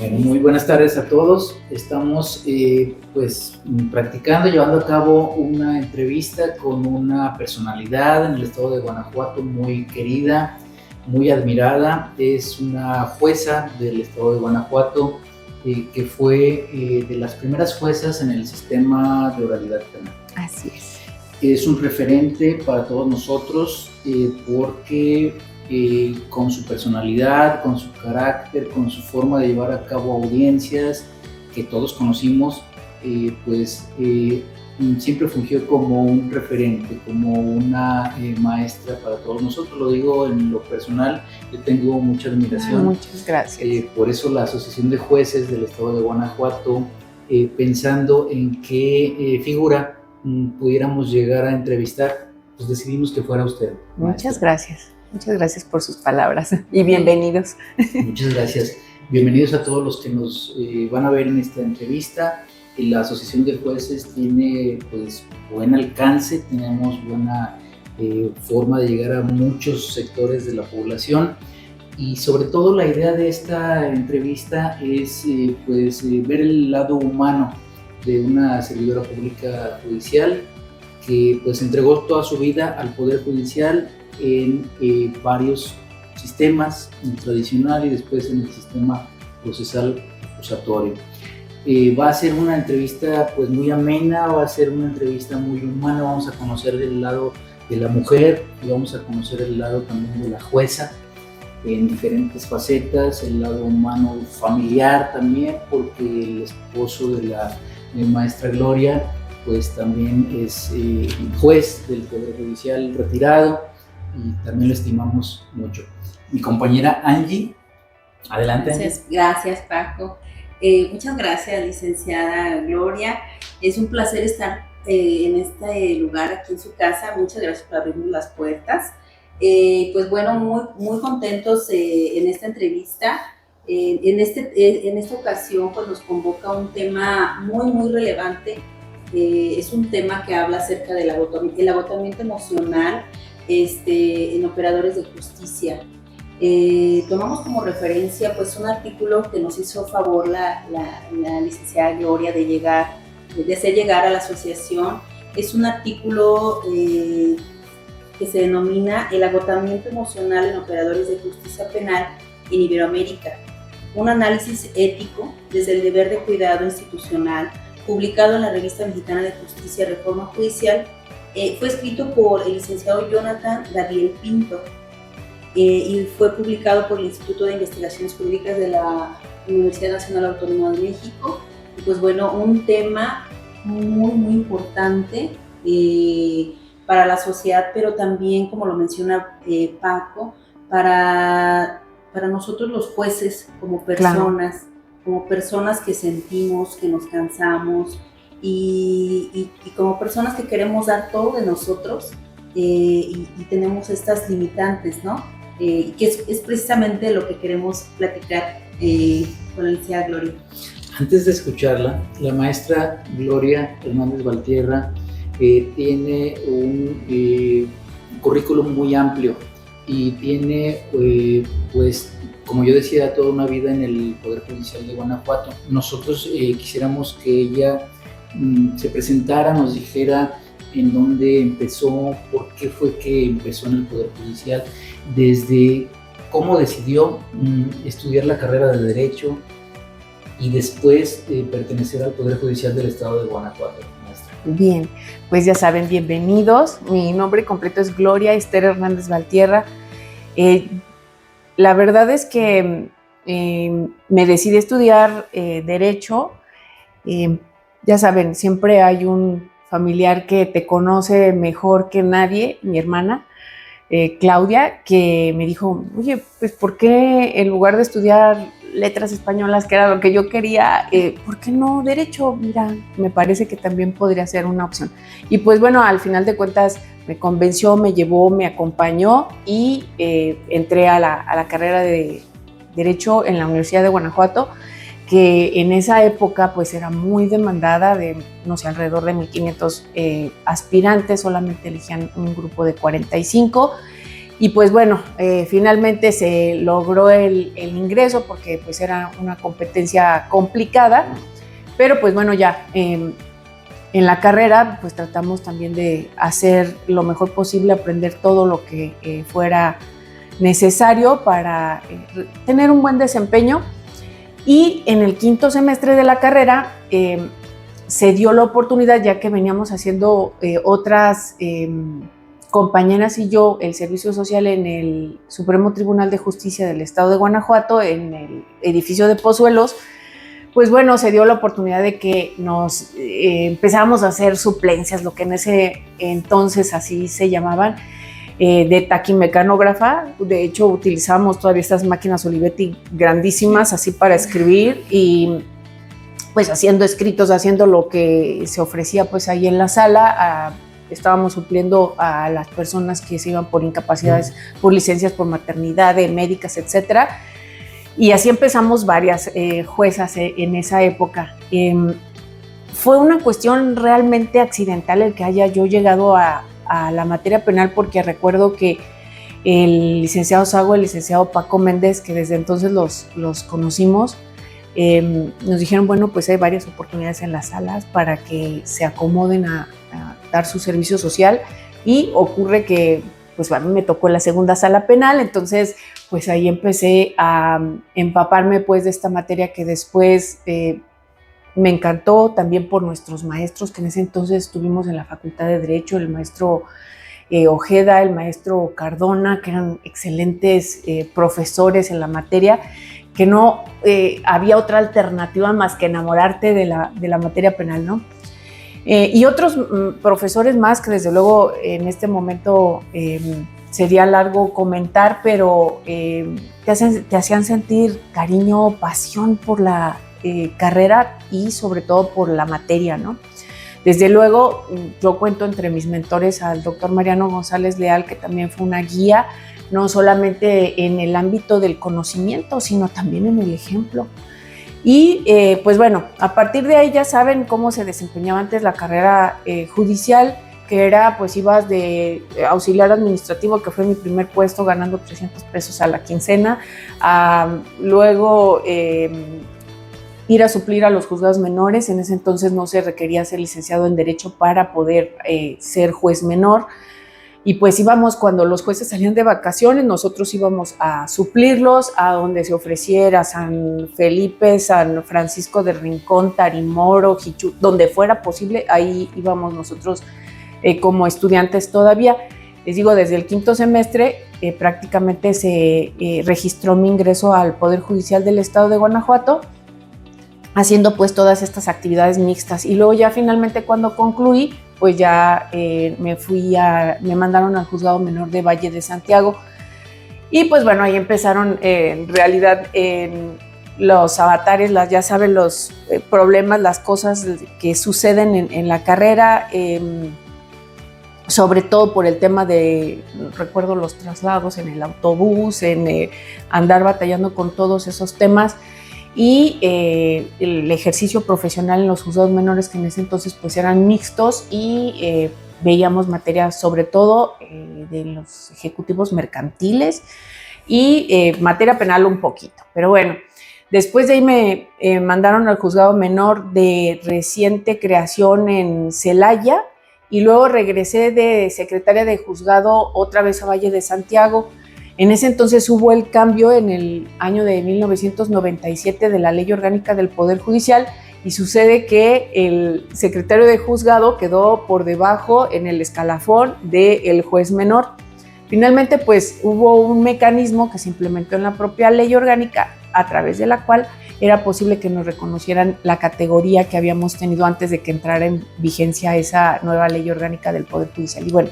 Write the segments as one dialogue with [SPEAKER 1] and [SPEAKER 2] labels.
[SPEAKER 1] Bueno, muy buenas tardes a todos. Estamos practicando, llevando a cabo una entrevista con una personalidad en el estado de Guanajuato muy querida, muy admirada. Es una jueza del estado de Guanajuato que fue de las primeras juezas en el sistema de oralidad penal.
[SPEAKER 2] Así es.
[SPEAKER 1] Es un referente para todos nosotros porque con su personalidad, con su carácter, con su forma de llevar a cabo audiencias que todos conocimos, siempre fungió como un referente, como una maestra para todos nosotros. Lo digo en lo personal, yo tengo mucha admiración.
[SPEAKER 2] Muchas gracias.
[SPEAKER 1] Por eso la Asociación de Jueces del Estado de Guanajuato, pensando en qué figura pudiéramos llegar a entrevistar, pues decidimos que fuera usted, maestra.
[SPEAKER 2] Muchas gracias. Muchas gracias por sus palabras y bienvenidos.
[SPEAKER 1] Muchas gracias. Bienvenidos a todos los que nos van a ver en esta entrevista. La Asociación de Jueces tiene buen alcance, tenemos buena forma de llegar a muchos sectores de la población y sobre todo la idea de esta entrevista es ver el lado humano de una servidora pública judicial que entregó toda su vida al Poder Judicial en varios sistemas, en el tradicional y después en el sistema procesal acusatorio. Va a ser una entrevista muy amena, va a ser una entrevista muy humana, vamos a conocer el lado de la mujer y vamos a conocer el lado también de la jueza en diferentes facetas, el lado humano familiar también, porque el esposo de la maestra Gloria también es juez del Poder Judicial retirado y también lo estimamos mucho. Mi compañera Angie, adelante.
[SPEAKER 3] Gracias Paco. Muchas gracias, licenciada Gloria. Es un placer estar en este lugar, aquí en su casa. Muchas gracias por abrirnos las puertas. Muy contentos en esta entrevista. En esta ocasión nos convoca un tema muy relevante. Es un tema que habla acerca del agotamiento emocional en operadores de justicia. Tomamos como referencia un artículo que nos hizo favor la licenciada Gloria de hacer llegar a la asociación. Es un artículo que se denomina El agotamiento emocional en operadores de justicia penal en Iberoamérica, un análisis ético desde el deber de cuidado institucional, publicado en la Revista Mexicana de Justicia Reforma Judicial. Fue escrito por el licenciado Jonathan Gabriel Pinto y fue publicado por el Instituto de Investigaciones Jurídicas de la Universidad Nacional Autónoma de México. Y un tema muy importante para la sociedad, pero también, como lo menciona Paco, para nosotros los jueces como personas, claro, como personas que sentimos, que nos cansamos, y como personas que queremos dar todo de nosotros y tenemos estas limitantes, ¿no? Y que es precisamente lo que queremos platicar con la licenciada Gloria.
[SPEAKER 1] Antes de escucharla, la maestra Gloria Hernández Valtierra tiene un currículum muy amplio y tiene, como yo decía, toda una vida en el Poder Judicial de Guanajuato. Nosotros quisiéramos que ella se presentara, nos dijera en dónde empezó, por qué fue que empezó en el Poder Judicial, desde cómo decidió estudiar la carrera de Derecho y después pertenecer al Poder Judicial del Estado de Guanajuato.
[SPEAKER 2] Bien, pues ya saben, bienvenidos. Mi nombre completo es Gloria Esther Hernández Valtierra. La verdad es que me decidí estudiar Derecho. Ya saben, siempre hay un familiar que te conoce mejor que nadie, mi hermana Claudia, que me dijo, oye, pues ¿por qué en lugar de estudiar letras españolas, que era lo que yo quería, ¿por qué no Derecho? Mira, me parece que también podría ser una opción. Y al final de cuentas me convenció, me llevó, me acompañó y entré a la carrera de Derecho en la Universidad de Guanajuato, que en esa época era muy demandada, de no sé, alrededor de 1,500 aspirantes, solamente elegían un grupo de 45 Y pues bueno, finalmente se logró el ingreso porque pues era una competencia complicada, pero pues bueno, ya en la carrera pues tratamos también de hacer lo mejor posible, aprender todo lo que fuera necesario para tener un buen desempeño. Y en el quinto semestre de la carrera se dio la oportunidad, ya que veníamos haciendo otras compañeras y yo el servicio social en el Supremo Tribunal de Justicia del Estado de Guanajuato, en el edificio de Pozuelos. Pues bueno, se dio la oportunidad de que nos empezáramos a hacer suplencias, lo que en ese entonces así se llamaban, de taquimecanógrafa. De hecho, utilizamos todavía estas máquinas Olivetti grandísimas así para escribir y pues haciendo escritos, haciendo lo que se ofrecía pues ahí en la sala. Estábamos supliendo a las personas que se iban por incapacidades, por licencias por maternidad, médicas, etcétera. Y así empezamos varias juezas en esa época. Fue una cuestión realmente accidental el que haya yo llegado a la materia penal, porque recuerdo que el licenciado Sago, el licenciado Paco Méndez, que desde entonces los conocimos, nos dijeron, bueno, pues hay varias oportunidades en las salas para que se acomoden a dar su servicio social, y ocurre que pues a mí me tocó la segunda sala penal, entonces pues ahí empecé a empaparme pues de esta materia que después me encantó, también por nuestros maestros que en ese entonces tuvimos en la Facultad de Derecho, el maestro Ojeda, el maestro Cardona, que eran excelentes profesores en la materia, que no había otra alternativa más que enamorarte de la materia penal, ¿no? Y otros profesores más que desde luego en este momento sería largo comentar, pero te hacían sentir cariño, pasión por la carrera y sobre todo por la materia, ¿no? Desde luego, yo cuento entre mis mentores al doctor Mariano González Leal, que también fue una guía, no solamente en el ámbito del conocimiento, sino también en el ejemplo. Y pues bueno, a partir de ahí ya saben cómo se desempeñaba antes la carrera judicial, que era, pues ibas de auxiliar administrativo, que fue mi primer puesto, ganando 300 pesos a la quincena, luego ir a suplir a los juzgados menores. En ese entonces no se requería ser licenciado en Derecho para poder ser juez menor. Y pues íbamos, cuando los jueces salían de vacaciones, nosotros íbamos a suplirlos a donde se ofreciera, San Felipe, San Francisco de Rincón, Tarimoro, Jichú, donde fuera posible, ahí íbamos nosotros como estudiantes todavía. Les digo, desde el quinto semestre prácticamente se registró mi ingreso al Poder Judicial del Estado de Guanajuato, haciendo pues todas estas actividades mixtas. Y luego ya finalmente cuando concluí, pues ya me mandaron al juzgado menor de Valle de Santiago. Y pues bueno, ahí empezaron en realidad los avatares, ya saben, los problemas, las cosas que suceden en la carrera, sobre todo por el tema de, recuerdo los traslados en el autobús, en andar batallando con todos esos temas. Y el ejercicio profesional en los juzgados menores, que en ese entonces pues eran mixtos, y veíamos materias sobre todo de los ejecutivos mercantiles y materia penal un poquito. Pero bueno, después de ahí me mandaron al juzgado menor de reciente creación en Celaya, y luego regresé de secretaria de juzgado otra vez a Valle de Santiago. En ese entonces hubo el cambio en el año de 1997 de la Ley Orgánica del Poder Judicial, y sucede que el secretario de juzgado quedó por debajo en el escalafón del juez menor. Finalmente, pues hubo un mecanismo que se implementó en la propia Ley Orgánica, a través de la cual era posible que nos reconocieran la categoría que habíamos tenido antes de que entrara en vigencia esa nueva Ley Orgánica del Poder Judicial. Y bueno,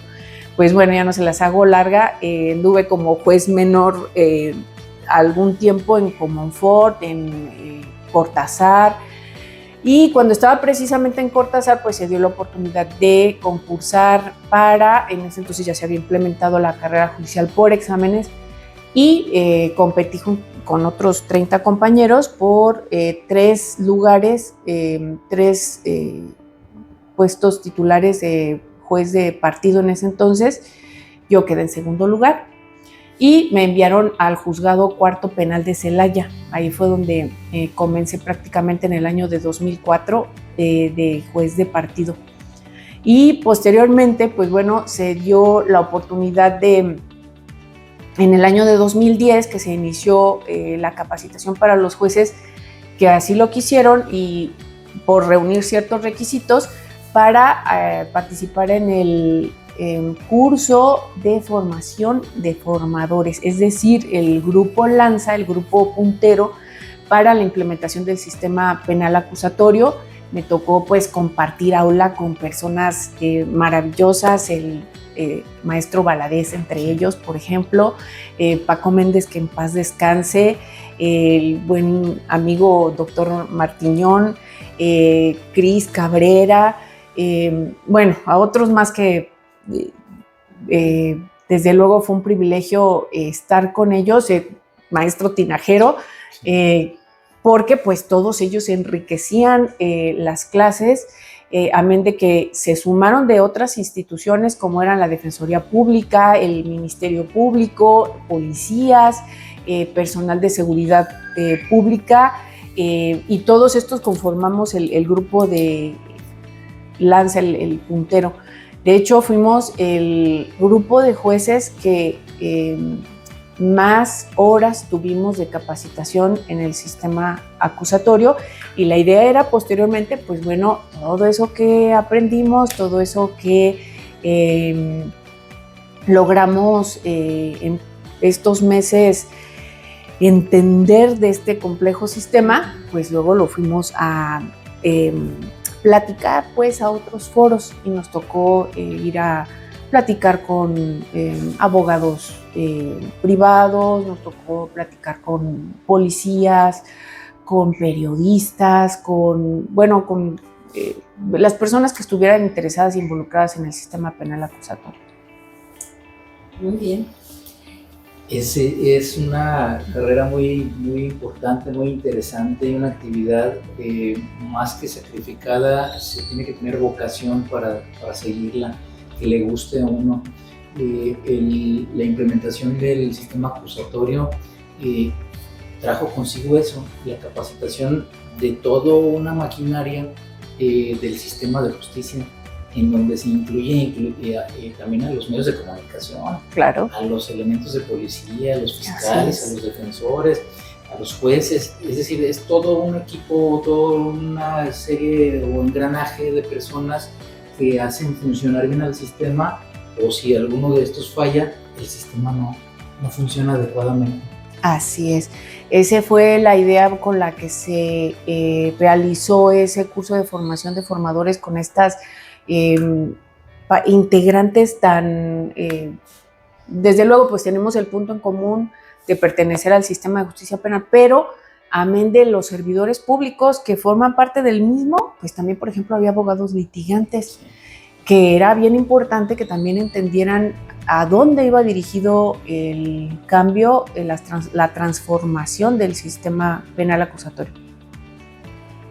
[SPEAKER 2] pues bueno, ya no se las hago larga, anduve como juez menor algún tiempo en Comonfort, en Cortázar, y cuando estaba precisamente en Cortázar, pues se dio la oportunidad de concursar en ese entonces ya se había implementado la carrera judicial por exámenes, y competí con otros 30 compañeros por 3 lugares, 3 puestos titulares de juez de partido en ese entonces. Yo quedé en segundo lugar. y me enviaron al juzgado cuarto penal de Celaya. Ahí fue donde comencé prácticamente en el año de 2004 de juez de partido. Y posteriormente, pues bueno, se dio la oportunidad de, en el año de 2010, que se inició la capacitación para los jueces que así lo quisieron y por reunir ciertos requisitos para participar en el curso de formación de formadores, es decir, el grupo Lanza, el grupo puntero para la implementación del sistema penal acusatorio. Me tocó pues compartir aula con personas maravillosas, el maestro Valadez entre ellos, por ejemplo, Paco Méndez, que en paz descanse, el buen amigo doctor Martiñón, Cris Cabrera, bueno, a otros más que desde luego fue un privilegio estar con ellos, maestro Tinajero, porque pues todos ellos enriquecían las clases, amén de que se sumaron de otras instituciones como eran la Defensoría Pública, el Ministerio Público, policías, personal de seguridad pública, y todos estos conformamos el grupo de Lanza, el puntero. De hecho, fuimos el grupo de jueces que más horas tuvimos de capacitación en el sistema acusatorio, y la idea era posteriormente, pues bueno, todo eso que aprendimos, todo eso que logramos en estos meses entender de este complejo sistema, pues luego lo fuimos a platicar pues a otros foros, y nos tocó ir a platicar con abogados privados, nos tocó platicar con policías, con periodistas, con las personas que estuvieran interesadas e involucradas en el sistema penal acusatorio.
[SPEAKER 3] Muy bien.
[SPEAKER 1] Es una carrera muy, muy importante, muy interesante, y una actividad más que sacrificada. Se tiene que tener vocación para seguirla, que le guste a uno. La implementación del sistema acusatorio trajo consigo eso, la capacitación de toda una maquinaria del sistema de justicia, en donde se incluye también a los medios de comunicación,
[SPEAKER 2] claro,
[SPEAKER 1] a los elementos de policía, a los fiscales, a los defensores, a los jueces. Es decir, es todo un equipo, toda una serie o engranaje de personas que hacen funcionar bien al sistema, o si alguno de estos falla, el sistema no funciona adecuadamente.
[SPEAKER 2] Así es. Esa fue la idea con la que se realizó ese curso de formación de formadores, con estas integrantes tan, desde luego pues tenemos el punto en común de pertenecer al sistema de justicia penal, pero amén de los servidores públicos que forman parte del mismo, pues también, por ejemplo, había abogados litigantes, que era bien importante que también entendieran a dónde iba dirigido el cambio, la transformación del sistema penal acusatorio.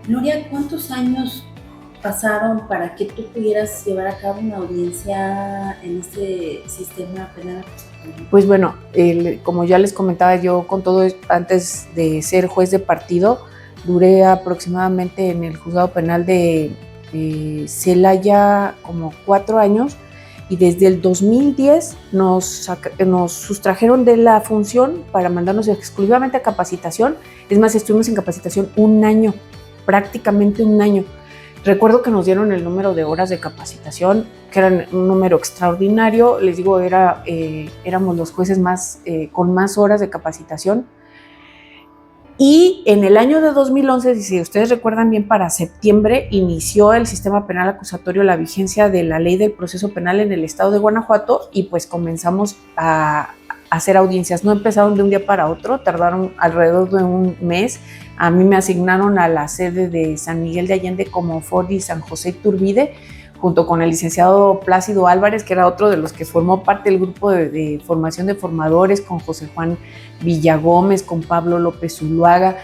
[SPEAKER 3] Gloria, ¿cuántos años pasaron para que tú pudieras llevar a cabo una audiencia en este sistema penal acusatorio?
[SPEAKER 2] Pues bueno, como ya les comentaba, yo con todo esto, antes de ser juez de partido, duré aproximadamente en el juzgado penal de Celaya como 4 años, y desde el 2010 nos sustrajeron de la función para mandarnos exclusivamente a capacitación. Es más, estuvimos en capacitación un año, prácticamente un año. Recuerdo que nos dieron el número de horas de capacitación, que eran un número extraordinario. Les digo, éramos los jueces con más horas de capacitación. Y en el año de 2011, si ustedes recuerdan bien, para septiembre inició el sistema penal acusatorio la vigencia de la ley del proceso penal en el estado de Guanajuato, y pues comenzamos a hacer audiencias. No empezaron de un día para otro, tardaron alrededor de un mes. A mí me asignaron a la sede de San Miguel de Allende, Comonfort y San José Iturbide, junto con el licenciado Plácido Álvarez, que era otro de los que formó parte del grupo de formación de formadores, con José Juan Villagómez, con Pablo López Zuluaga.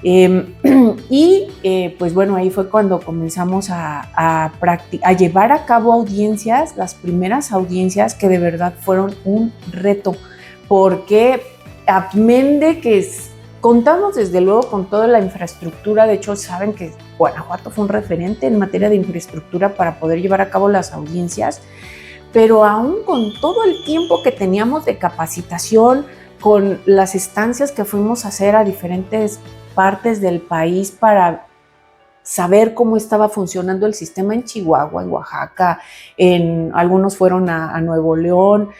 [SPEAKER 2] Pues bueno, ahí fue cuando comenzamos a llevar a cabo audiencias, las primeras audiencias, que de verdad fueron un reto, porque amén de que contamos desde luego con toda la infraestructura. De hecho, saben que Guanajuato fue un referente en materia de infraestructura para poder llevar a cabo las audiencias, pero aún con todo el tiempo que teníamos de capacitación, con las estancias que fuimos a hacer a diferentes partes del país para saber cómo estaba funcionando el sistema en Chihuahua, en Oaxaca, algunos fueron a Nuevo León,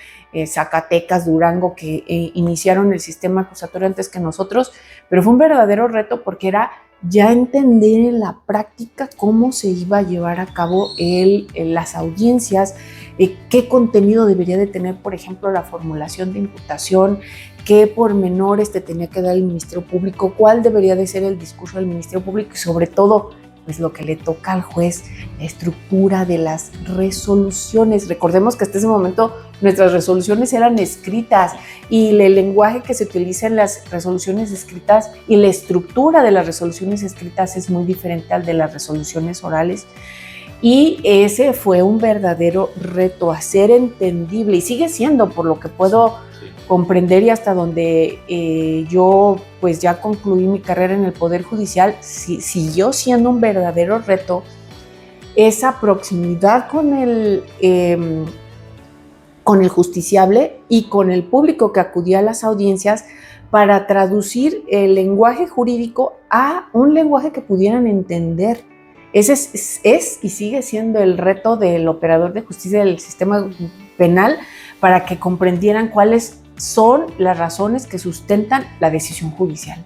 [SPEAKER 2] Zacatecas, Durango, que iniciaron el sistema acusatorio antes que nosotros, pero fue un verdadero reto porque era ya entender en la práctica cómo se iba a llevar a cabo las audiencias, qué contenido debería de tener, por ejemplo, la formulación de imputación, qué pormenores te tenía que dar el Ministerio Público, cuál debería de ser el discurso del Ministerio Público y sobre todo, pues lo que le toca al juez, la estructura de las resoluciones. Recordemos que hasta ese momento nuestras resoluciones eran escritas y el lenguaje que se utiliza en las resoluciones escritas y la estructura de las resoluciones escritas es muy diferente al de las resoluciones orales. Y ese fue un verdadero reto, hacer entendible, y sigue siendo, por lo que puedo comprender y hasta donde yo pues ya concluí mi carrera en el Poder Judicial, siguió siendo un verdadero reto esa proximidad con el justiciable y con el público que acudía a las audiencias para traducir el lenguaje jurídico a un lenguaje que pudieran entender. Ese es y sigue siendo el reto del operador de justicia del sistema penal para que comprendieran cuáles son las razones que sustentan la decisión judicial.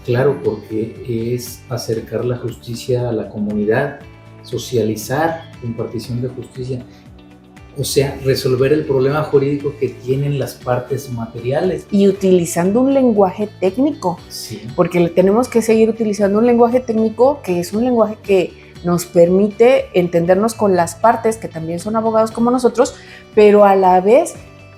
[SPEAKER 1] Claro, porque es acercar la justicia a la comunidad, socializar la impartición de justicia, o sea, resolver el problema jurídico que tienen las partes materiales.
[SPEAKER 2] Y utilizando un lenguaje técnico,
[SPEAKER 1] sí,
[SPEAKER 2] porque tenemos que seguir utilizando un lenguaje técnico que es un lenguaje que nos permite entendernos con las partes, que también son abogados como nosotros, pero a la vez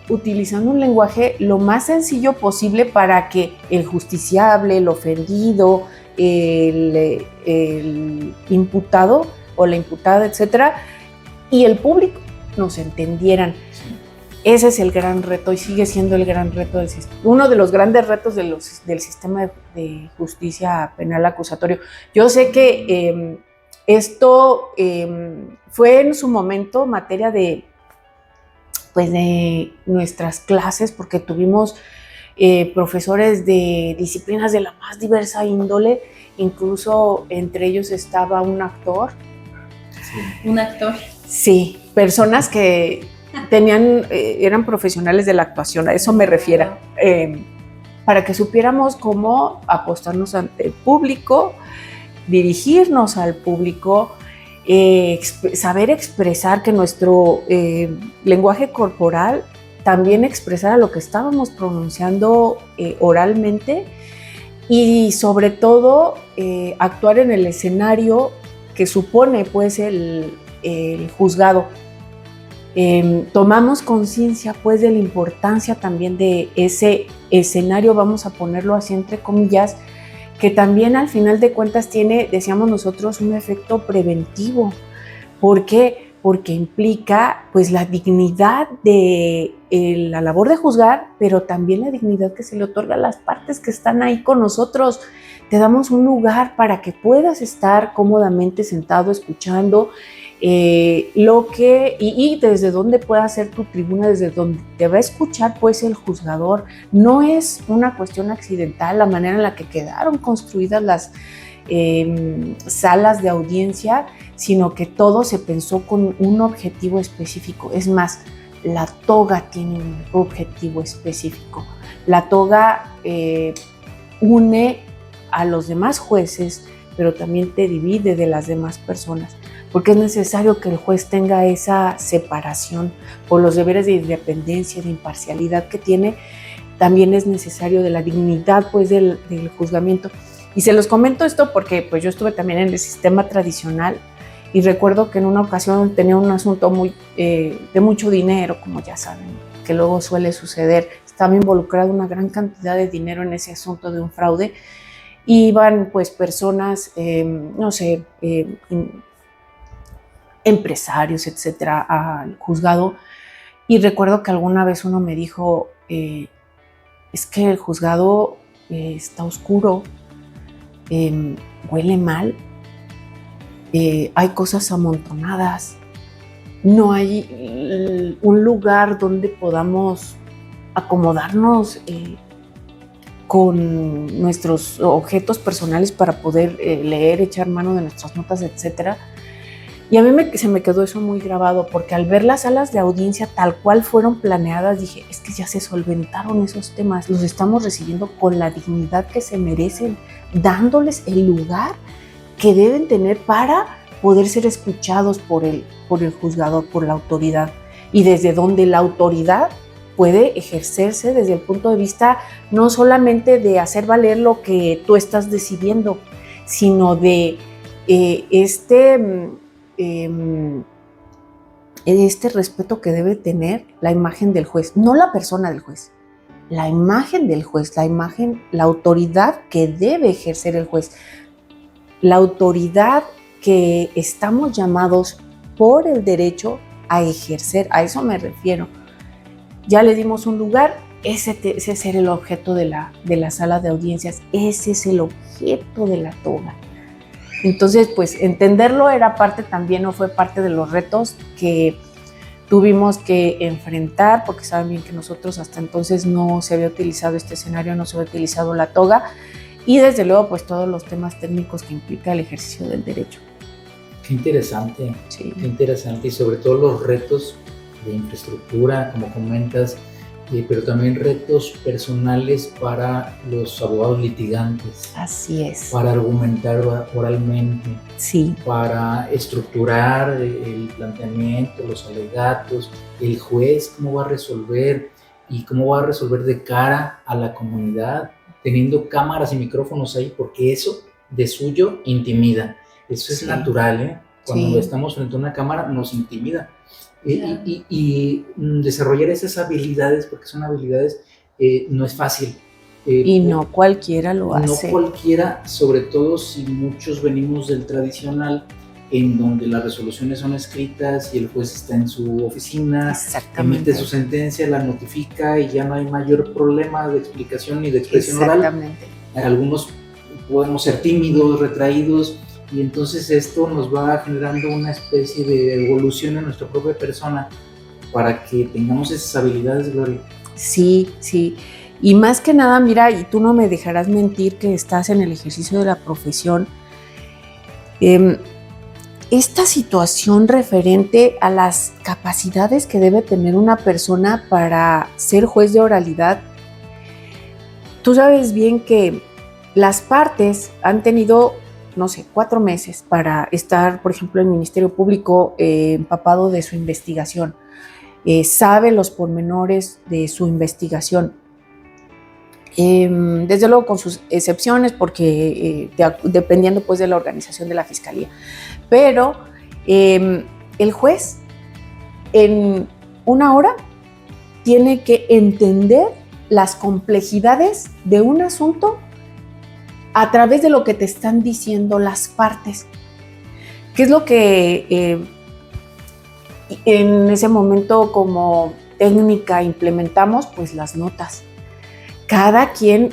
[SPEAKER 2] utilizando un lenguaje lo más sencillo posible para que el justiciable, el ofendido, el imputado o la imputada, etcétera, y el público nos entendieran.
[SPEAKER 1] sí.
[SPEAKER 2] Ese es el gran reto y sigue siendo el gran reto del sistema, uno de los grandes retos del sistema de justicia penal acusatorio. Yo sé que esto fue en su momento materia de nuestras clases, porque tuvimos profesores de disciplinas de la más diversa índole, incluso entre ellos estaba un actor.
[SPEAKER 3] Sí. ¿Un actor?
[SPEAKER 2] Sí, personas que eran profesionales de la actuación, a eso me refiero, para que supiéramos cómo apostarnos ante el público, dirigirnos al público, saber expresar, que nuestro lenguaje corporal también expresara lo que estábamos pronunciando oralmente y sobre todo actuar en el escenario que supone pues el juzgado. Tomamos conciencia pues de la importancia también de ese escenario, vamos a ponerlo así entre comillas, que también al final de cuentas tiene, decíamos nosotros, un efecto preventivo. ¿Por qué? Porque implica pues la dignidad de la labor de juzgar, pero también la dignidad que se le otorga a las partes que están ahí con nosotros. Te damos un lugar para que puedas estar cómodamente sentado escuchando y desde donde pueda ser tu tribuna, desde donde te va a escuchar pues el juzgador. No es una cuestión accidental la manera en la que quedaron construidas las salas de audiencia, sino que todo se pensó con un objetivo específico. Es más, la toga tiene un objetivo específico. La toga une a los demás jueces, pero también te divide de las demás personas, porque es necesario que el juez tenga esa separación por los deberes de independencia, de imparcialidad que tiene. También es necesario de la dignidad pues del juzgamiento. Y se los comento esto porque pues yo estuve también en el sistema tradicional y recuerdo que en una ocasión tenía un asunto de mucho dinero, como ya saben, que luego suele suceder. Estaba involucrada una gran cantidad de dinero en ese asunto de un fraude. Iban pues personas, empresarios, etcétera, al juzgado, Y recuerdo que alguna vez uno me dijo, es que el juzgado está oscuro, huele mal, hay cosas amontonadas, no hay un lugar donde podamos acomodarnos con nuestros objetos personales para poder leer, echar mano de nuestras notas, etcétera. Y a mí se me quedó eso muy grabado, porque al ver las salas de audiencia tal cual fueron planeadas, dije, es que ya se solventaron esos temas, los estamos recibiendo con la dignidad que se merecen, dándoles el lugar que deben tener para poder ser escuchados por el juzgador, por la autoridad, y desde donde la autoridad puede ejercerse desde el punto de vista no solamente de hacer valer lo que tú estás decidiendo, sino de este respeto que debe tener la imagen del juez, no la persona del juez, la imagen del juez, la autoridad que debe ejercer el juez, la autoridad que estamos llamados por el derecho a ejercer, a eso me refiero. Ya le dimos un lugar, ese es el objeto de la sala de audiencias, ese es el objeto de la toga. Entonces, pues entenderlo era parte también, o fue parte de los retos que tuvimos que enfrentar, porque saben bien que nosotros hasta entonces no se había utilizado este escenario, no se había utilizado la toga, y desde luego pues todos los temas técnicos que implica el ejercicio del derecho.
[SPEAKER 1] Qué interesante,
[SPEAKER 2] sí.
[SPEAKER 1] Qué interesante, y sobre todo los retos de infraestructura, como comentas, pero también retos personales para los abogados litigantes.
[SPEAKER 2] Así es.
[SPEAKER 1] Para argumentar oralmente,
[SPEAKER 2] sí.
[SPEAKER 1] Para estructurar el planteamiento, los alegatos, el juez cómo va a resolver y cómo va a resolver de cara a la comunidad, teniendo cámaras y micrófonos ahí, porque eso de suyo intimida. Eso es
[SPEAKER 2] sí.
[SPEAKER 1] natural, ¿eh? Cuando
[SPEAKER 2] sí.
[SPEAKER 1] estamos frente a una cámara nos intimida. Y desarrollar esas habilidades, porque son habilidades, no es fácil.
[SPEAKER 2] Y no cualquiera lo hace.
[SPEAKER 1] No cualquiera, sobre todo si muchos venimos del tradicional, en donde las resoluciones son escritas y el juez está en su oficina, emite su sentencia, la notifica y ya no hay mayor problema de explicación ni de expresión oral. Algunos podemos ser tímidos, retraídos, y entonces esto nos va generando una especie de evolución en nuestra propia persona para que tengamos esas habilidades, Gloria.
[SPEAKER 2] Sí, sí. Y más que nada, mira, y tú no me dejarás mentir que estás en el ejercicio de la profesión, esta situación referente a las capacidades que debe tener una persona para ser juez de oralidad, tú sabes bien que las partes han tenido, no sé, 4 meses para estar, por ejemplo, el Ministerio Público empapado de su investigación, sabe los pormenores de su investigación. Desde luego con sus excepciones, porque dependiendo pues de la organización de la Fiscalía. Pero el juez en 1 hora tiene que entender las complejidades de un asunto a través de lo que te están diciendo las partes. ¿Qué es lo que en ese momento como técnica implementamos? Pues las notas. Cada quien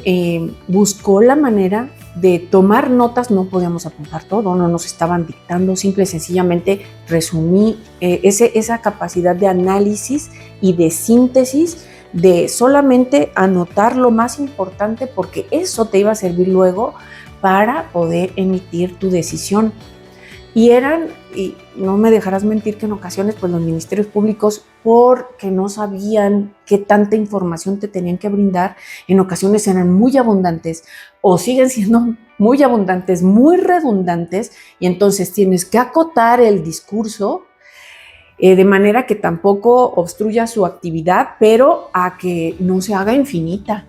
[SPEAKER 2] buscó la manera de tomar notas, no podíamos apuntar todo, no nos estaban dictando, simple y sencillamente resumí esa capacidad de análisis y de síntesis, de solamente anotar lo más importante, porque eso te iba a servir luego para poder emitir tu decisión. Y no me dejarás mentir que en ocasiones pues los ministerios públicos, porque no sabían qué tanta información te tenían que brindar, en ocasiones eran muy abundantes o siguen siendo muy abundantes, muy redundantes, y entonces tienes que acotar el discurso de manera que tampoco obstruya su actividad, pero a que no se haga infinita,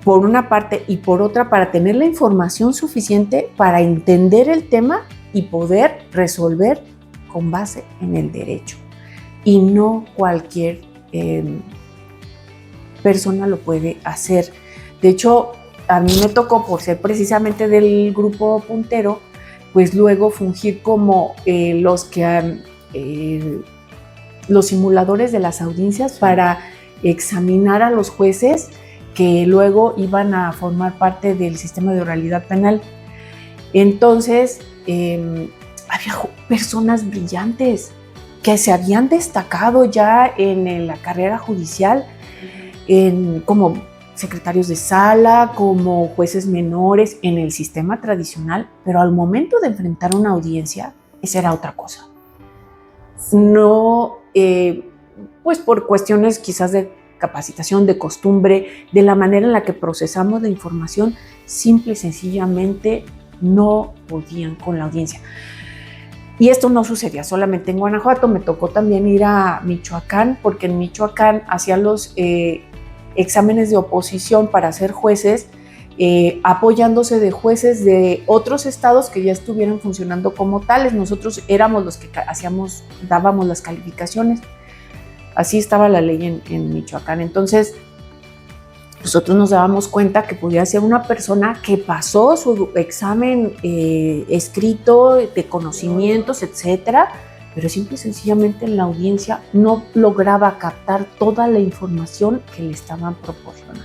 [SPEAKER 2] por una parte, y por otra, para tener la información suficiente para entender el tema y poder resolver con base en el derecho. Y no cualquier persona lo puede hacer. De hecho, a mí me tocó, por ser precisamente del grupo puntero, pues luego fungir como los que los simuladores de las audiencias para examinar a los jueces que luego iban a formar parte del sistema de oralidad penal. Entonces, había personas brillantes que se habían destacado ya en la carrera judicial, como secretarios de sala, como jueces menores en el sistema tradicional, pero al momento de enfrentar una audiencia, esa era otra cosa. No, pues por cuestiones quizás de capacitación, de costumbre, de la manera en la que procesamos la información, simple y sencillamente no podían con la audiencia. Y esto no sucedía solamente en Guanajuato, me tocó también ir a Michoacán, porque en Michoacán hacían los exámenes de oposición para ser jueces, apoyándose de jueces de otros estados que ya estuvieran funcionando como tales. Nosotros éramos los que dábamos las calificaciones. Así estaba la ley en Michoacán. Entonces, nosotros nos dábamos cuenta que podía ser una persona que pasó su examen escrito de conocimientos, etcétera, pero simple y sencillamente en la audiencia no lograba captar toda la información que le estaban proporcionando.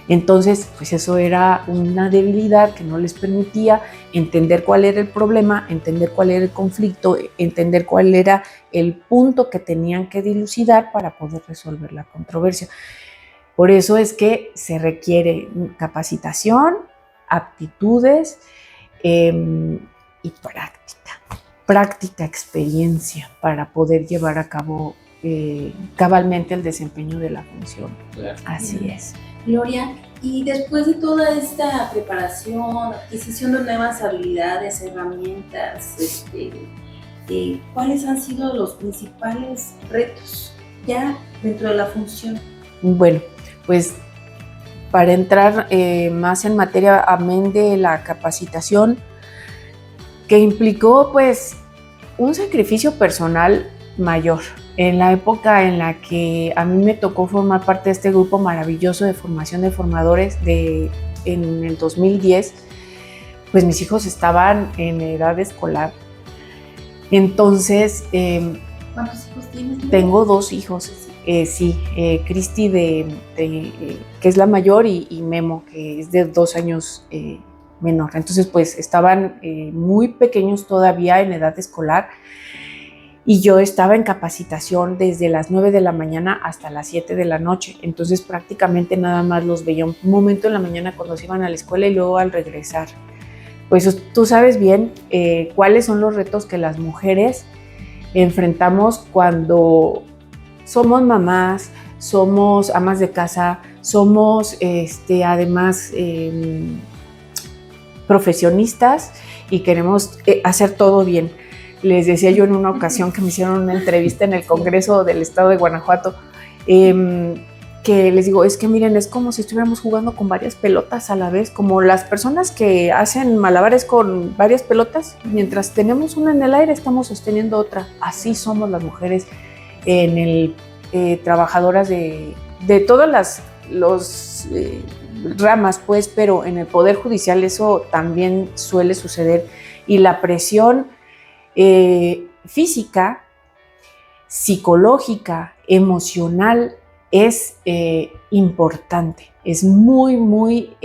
[SPEAKER 2] Entonces, pues eso era una debilidad que no les permitía entender cuál era el problema, entender cuál era el conflicto, entender cuál era el punto que tenían que dilucidar para poder resolver la controversia. Por eso es que se requiere capacitación, aptitudes y práctica, experiencia para poder llevar a cabo cabalmente el desempeño de la función.
[SPEAKER 1] Claro.
[SPEAKER 2] Así es.
[SPEAKER 3] Gloria, y después de toda esta preparación, adquisición de nuevas habilidades, herramientas, ¿cuáles han sido los principales retos ya dentro de la función?
[SPEAKER 2] Bueno, pues para entrar más en materia, amén de la capacitación, que implicó pues un sacrificio personal mayor. En la época en la que a mí me tocó formar parte de este grupo maravilloso de formación de formadores en el 2010, pues mis hijos estaban en edad escolar. Entonces,
[SPEAKER 3] ¿cuántos hijos tienes?
[SPEAKER 2] Tengo 2 hijos. Cristi, que es la mayor, y Memo, que es de 2 años menor. Entonces, pues estaban muy pequeños todavía en edad escolar. Y yo estaba en capacitación desde las 9 de la mañana hasta las 7 de la noche. Entonces prácticamente nada más los veía un momento en la mañana cuando se iban a la escuela y luego al regresar. Pues tú sabes bien cuáles son los retos que las mujeres enfrentamos cuando somos mamás, somos amas de casa, somos además profesionistas y queremos hacer todo bien. Les decía yo en una ocasión que me hicieron una entrevista en el Congreso del Estado de Guanajuato, que les digo, es que miren, es como si estuviéramos jugando con varias pelotas a la vez, como las personas que hacen malabares con varias pelotas, mientras tenemos una en el aire estamos sosteniendo otra. Así somos las mujeres trabajadoras de todas las ramas, pues, pero en el Poder Judicial eso también suele suceder, y la presión física, psicológica, emocional es importante, es muy, muy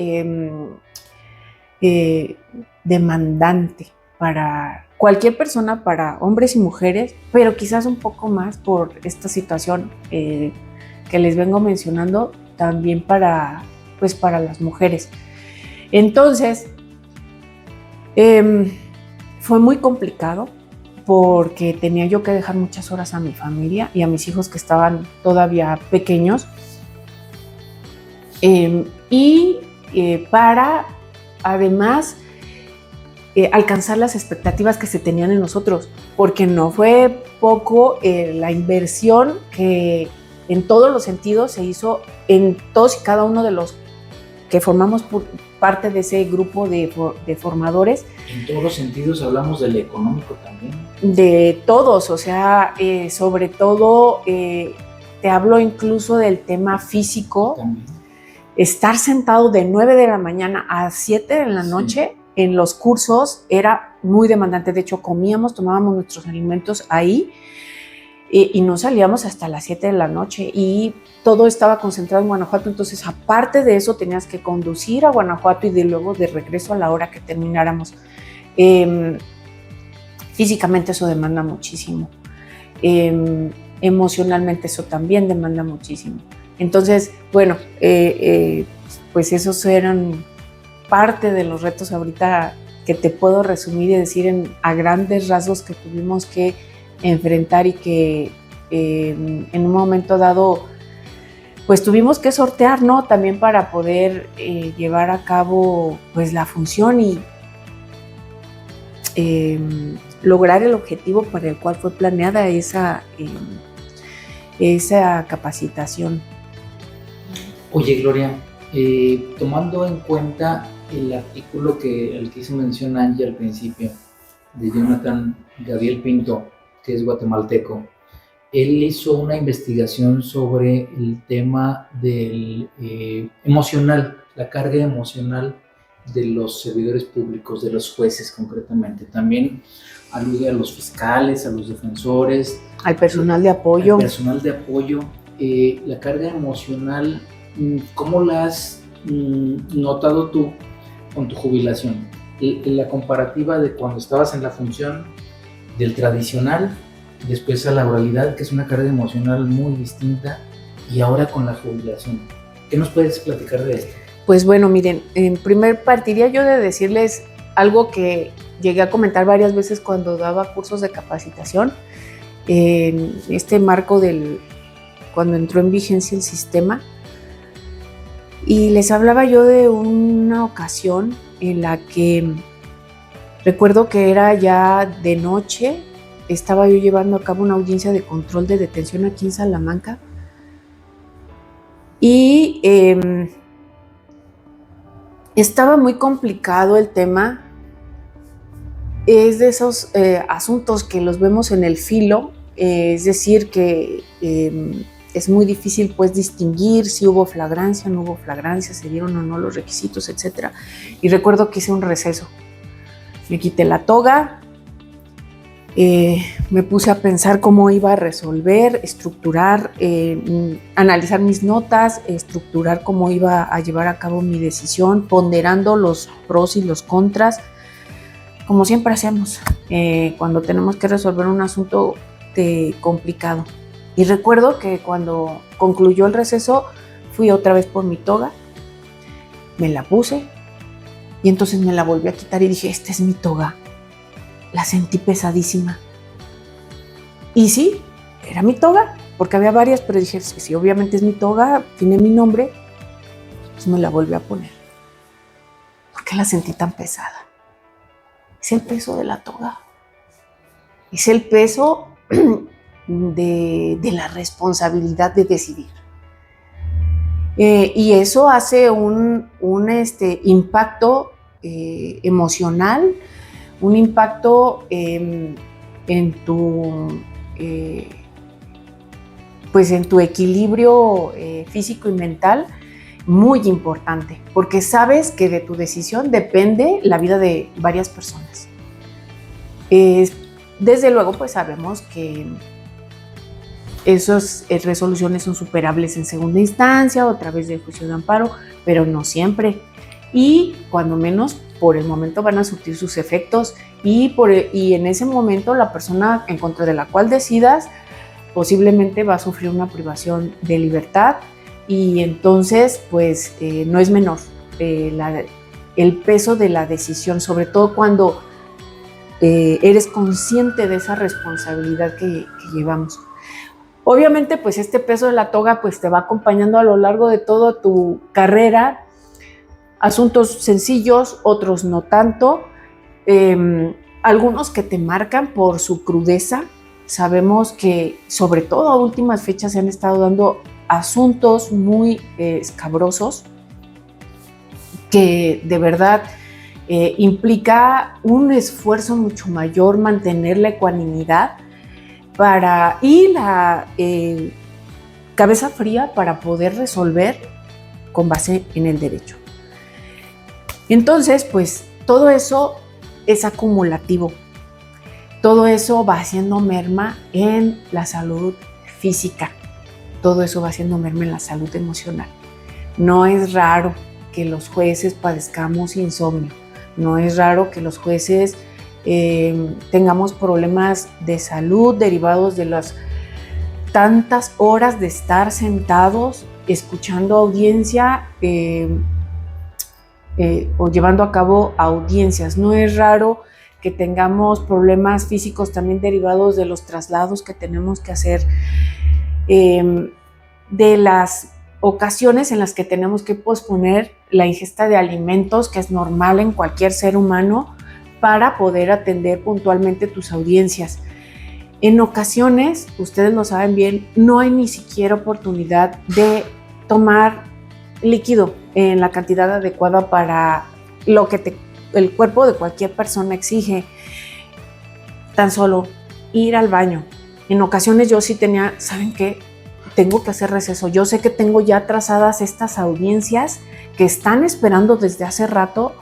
[SPEAKER 2] demandante para cualquier persona, para hombres y mujeres, pero quizás un poco más por esta situación que les vengo mencionando, también para las mujeres. Entonces, fue muy complicado porque tenía yo que dejar muchas horas a mi familia y a mis hijos que estaban todavía pequeños, para además alcanzar las expectativas que se tenían en nosotros, porque no fue poco la inversión que en todos los sentidos se hizo en todos y cada uno de los que formamos parte de ese grupo de formadores.
[SPEAKER 1] En todos los sentidos hablamos del económico también.
[SPEAKER 2] De todos, o sea, sobre todo te hablo incluso del tema físico. También. Estar sentado de 9 de la mañana a 7 de la noche en los cursos era muy demandante. De hecho, tomábamos nuestros alimentos ahí. y no salíamos hasta las 7 de la noche y todo estaba concentrado en Guanajuato. Entonces, aparte de eso, tenías que conducir a Guanajuato y de luego de regreso a la hora que termináramos. Físicamente eso demanda muchísimo. Emocionalmente eso también demanda muchísimo. Entonces, bueno, pues esos eran parte de los retos ahorita que te puedo resumir y decir a grandes rasgos que tuvimos que enfrentar y que en un momento dado pues tuvimos que sortear, ¿no? También para poder llevar a cabo pues la función y lograr el objetivo para el cual fue planeada esa capacitación.
[SPEAKER 1] Oye, Gloria, tomando en cuenta el artículo al que hizo mención Angie al principio, de Jonathan Gabriel Pinto, que es guatemalteco, él hizo una investigación sobre el tema del emocional, la carga emocional de los servidores públicos, de los jueces concretamente. También alude a los fiscales, a los defensores,
[SPEAKER 2] al personal de apoyo.
[SPEAKER 1] Al personal de apoyo. La carga emocional, ¿cómo la has notado tú con tu jubilación? La comparativa de cuando estabas en la función del tradicional, después a la oralidad, que es una carga emocional muy distinta, y ahora con la jubilación. ¿Qué nos puedes platicar de esto?
[SPEAKER 2] Pues bueno, miren, en primer partiría yo de decirles algo que llegué a comentar varias veces cuando daba cursos de capacitación, en este marco cuando entró en vigencia el sistema, y les hablaba yo de una ocasión en la que recuerdo que era ya de noche, estaba yo llevando a cabo una audiencia de control de detención aquí en Salamanca, y estaba muy complicado el tema. Es de esos asuntos que los vemos en el filo, es decir, que es muy difícil pues distinguir si hubo flagrancia, no hubo flagrancia, se dieron o no los requisitos, etc. Y recuerdo que hice un receso. Me quité la toga, me puse a pensar cómo iba a resolver, estructurar, analizar mis notas, estructurar cómo iba a llevar a cabo mi decisión, ponderando los pros y los contras, como siempre hacemos cuando tenemos que resolver un asunto complicado. Y recuerdo que cuando concluyó el receso, fui otra vez por mi toga, me la puse y entonces me la volví a quitar y dije, esta es mi toga. La sentí pesadísima. Y sí, era mi toga, porque había varias, pero dije, sí, obviamente es mi toga, tiene mi nombre. Entonces me la volví a poner. ¿Por qué la sentí tan pesada? Es el peso de la toga. Es el peso de la responsabilidad de decidir. Y eso hace un impacto emocional, un impacto en tu equilibrio físico y mental muy importante, porque sabes que de tu decisión depende la vida de varias personas. Desde luego, pues sabemos que esas resoluciones son superables en segunda instancia o a través del juicio de amparo, pero no siempre. Y cuando menos, por el momento van a surtir sus efectos y en ese momento la persona en contra de la cual decidas posiblemente va a sufrir una privación de libertad y entonces pues no es menor el peso de la decisión, sobre todo cuando eres consciente de esa responsabilidad que llevamos. Obviamente pues este peso de la toga pues te va acompañando a lo largo de toda tu carrera. Asuntos sencillos, otros no tanto, algunos que te marcan por su crudeza. Sabemos que sobre todo a últimas fechas se han estado dando asuntos muy escabrosos que de verdad implica un esfuerzo mucho mayor mantener la ecuanimidad y la cabeza fría para poder resolver con base en el derecho. Entonces, pues todo eso es acumulativo. todo eso va haciendo merma en la salud física, todo eso va haciendo merma en la salud emocional. No es raro que los jueces padezcamos insomnio, no es raro que los jueces tengamos problemas de salud derivados de las tantas horas de estar sentados escuchando audiencia o llevando a cabo audiencias. No es raro que tengamos problemas físicos también derivados de los traslados que tenemos que hacer, de las ocasiones en las que tenemos que posponer la ingesta de alimentos, que es normal en cualquier ser humano, para poder atender puntualmente tus audiencias. En ocasiones, ustedes lo saben bien, no hay ni siquiera oportunidad de tomar líquido en la cantidad adecuada para lo que el cuerpo de cualquier persona exige. Tan solo ir al baño. En ocasiones yo sí tenía, ¿saben qué? Tengo que hacer receso. Yo sé que tengo ya trazadas estas audiencias que están esperando desde hace rato,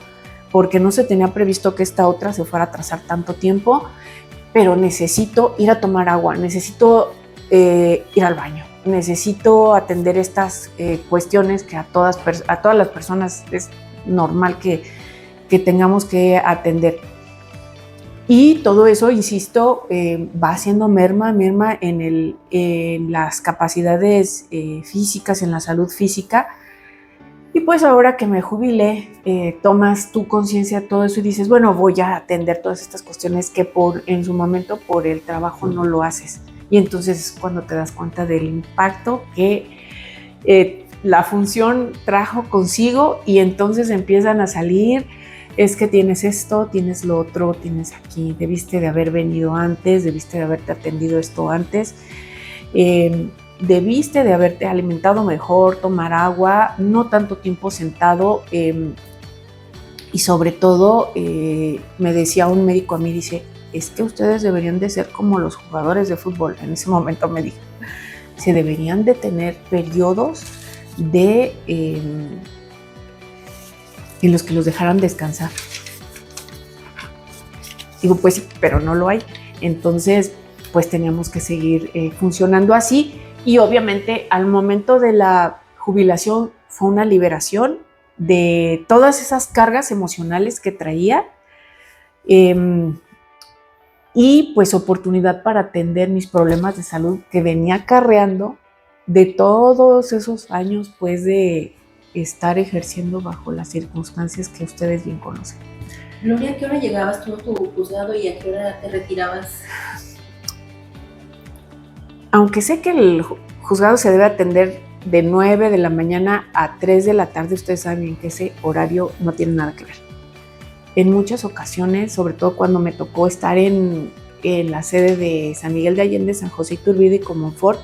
[SPEAKER 2] porque no se tenía previsto que esta otra se fuera a trazar tanto tiempo, pero necesito ir a tomar agua, necesito ir al baño, necesito atender estas cuestiones que a todas las personas es normal que tengamos que atender. Y todo eso, insisto, va haciendo merma en las capacidades físicas, en la salud física. Y pues ahora que me jubilé, tomas tu conciencia de todo eso y dices, bueno, voy a atender todas estas cuestiones que en su momento por el trabajo no lo haces. Y entonces es cuando te das cuenta del impacto que la función trajo consigo, y entonces empiezan a salir, es que tienes esto, tienes lo otro, tienes aquí, debiste de haber venido antes, debiste de haberte atendido esto antes. Debiste de haberte alimentado mejor, tomar agua, no tanto tiempo sentado, y sobre todo me decía un médico a mí, dice, es que ustedes deberían de ser como los jugadores de fútbol. En ese momento me dijo, se deberían de tener periodos en los que los dejaran descansar. Digo, pues sí, pero no lo hay. Entonces, pues teníamos que seguir funcionando así. Y obviamente al momento de la jubilación fue una liberación de todas esas cargas emocionales que traía, y pues oportunidad para atender mis problemas de salud que venía acarreando de todos esos años pues de estar ejerciendo bajo las circunstancias que ustedes bien conocen.
[SPEAKER 3] Gloria, ¿a qué hora llegabas tú a tu juzgado y a qué hora te retirabas?
[SPEAKER 2] Aunque sé que el juzgado se debe atender de 9 de la mañana a 3 de la tarde, ustedes saben que ese horario no tiene nada que ver. En muchas ocasiones, sobre todo cuando me tocó estar en la sede de San Miguel de Allende, San José Iturbide y Comonfort,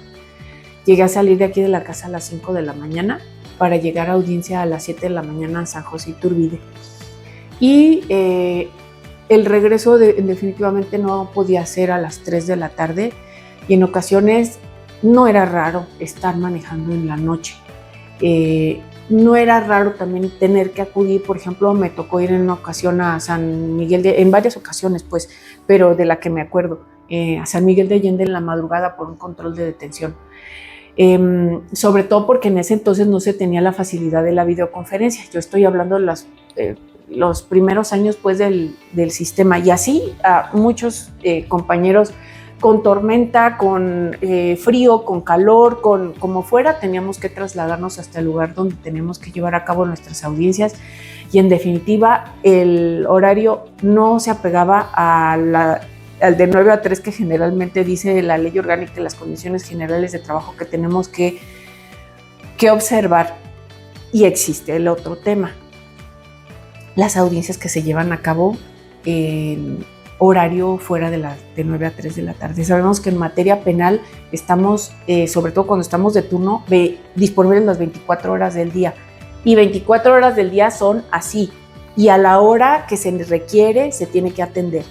[SPEAKER 2] llegué a salir de aquí de la casa a las 5 de la mañana para llegar a audiencia a las 7 de la mañana a San José Iturbide. Y el regreso definitivamente no podía ser a las 3 de la tarde, y en ocasiones no era raro estar manejando en la noche. No era raro también tener que acudir, por ejemplo, me tocó ir en una ocasión a San Miguel en varias ocasiones, pues, pero de la que me acuerdo, a San Miguel de Allende en la madrugada por un control de detención. Sobre todo porque en ese entonces no se tenía la facilidad de la videoconferencia. Yo estoy hablando de los primeros años pues, del sistema, y así a muchos compañeros con tormenta, con frío, con calor, como fuera, teníamos que trasladarnos hasta el lugar donde teníamos que llevar a cabo nuestras audiencias, y en definitiva el horario no se apegaba al de 9 a 3 que generalmente dice la ley orgánica y las condiciones generales de trabajo que tenemos que observar. Y existe el otro tema, las audiencias que se llevan a cabo en horario fuera de 9 a 3 de la tarde. Sabemos que en materia penal estamos, sobre todo cuando estamos de turno, disponibles las 24 horas del día. Y 24 horas del día son así. Y a la hora que se requiere, se tiene que atender.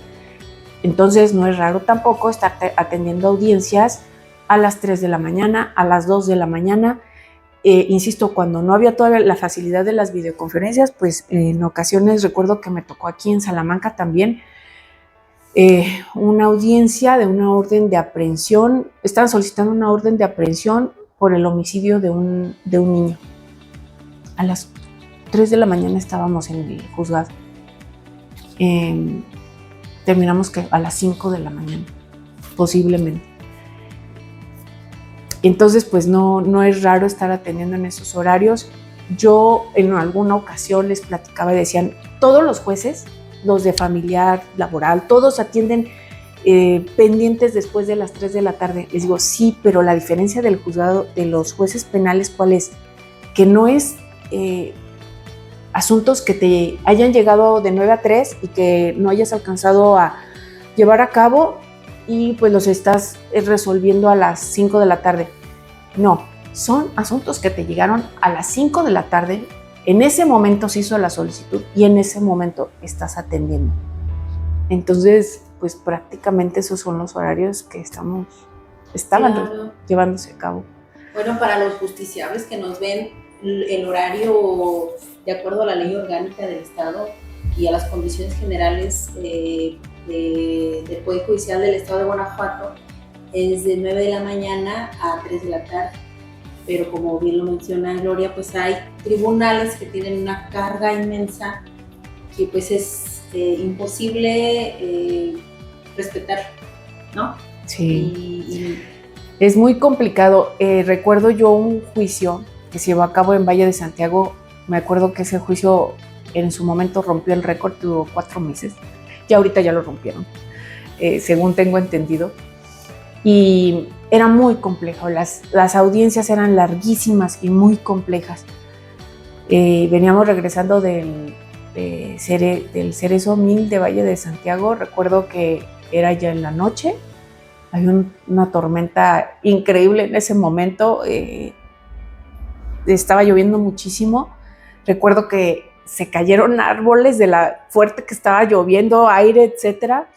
[SPEAKER 2] Entonces, no es raro tampoco estar atendiendo audiencias a las 3 de la mañana, a las 2 de la mañana. Insisto, cuando no había todavía la facilidad de las videoconferencias, pues en ocasiones recuerdo que me tocó aquí en Salamanca también, una audiencia de una orden de aprehensión. Estaban solicitando una orden de aprehensión por el homicidio de un niño. A las 3 de la mañana estábamos en el juzgado. Terminamos que a las 5 de la mañana, posiblemente. Entonces, pues no es raro estar atendiendo en esos horarios. Yo en alguna ocasión les platicaba y decían, todos los jueces, los de familiar, laboral, todos atienden pendientes después de las 3 de la tarde. Les digo, sí, pero la diferencia del juzgado, de los jueces penales, ¿cuál es? Que no es asuntos que te hayan llegado de 9 a 3 y que no hayas alcanzado a llevar a cabo y pues los estás resolviendo a las 5 de la tarde. No, son asuntos que te llegaron a las 5 de la tarde, en ese momento se hizo la solicitud y en ese momento estás atendiendo. Entonces, pues prácticamente esos son los horarios que estaban llevándose a cabo.
[SPEAKER 3] Bueno, para los justiciables que nos ven, el horario, de acuerdo a la ley orgánica del Estado y a las condiciones generales del Poder Judicial del Estado de Guanajuato, es de 9 de la mañana a 3 de la tarde. Pero como bien lo menciona Gloria, pues hay tribunales que tienen una carga inmensa que pues es imposible respetar, ¿no?
[SPEAKER 2] Sí. Es muy complicado. Recuerdo yo un juicio que se llevó a cabo en Valle de Santiago. Me acuerdo que ese juicio en su momento rompió el récord, duró 4 meses. Ya ahorita ya lo rompieron, según tengo entendido. Y era muy complejo, las audiencias eran larguísimas y muy complejas. Veníamos regresando del Cerezo 1000 de Valle de Santiago. Recuerdo que era ya en la noche, había una tormenta increíble en ese momento, estaba lloviendo muchísimo. Recuerdo que se cayeron árboles de la fuerte que estaba lloviendo, aire, etcétera.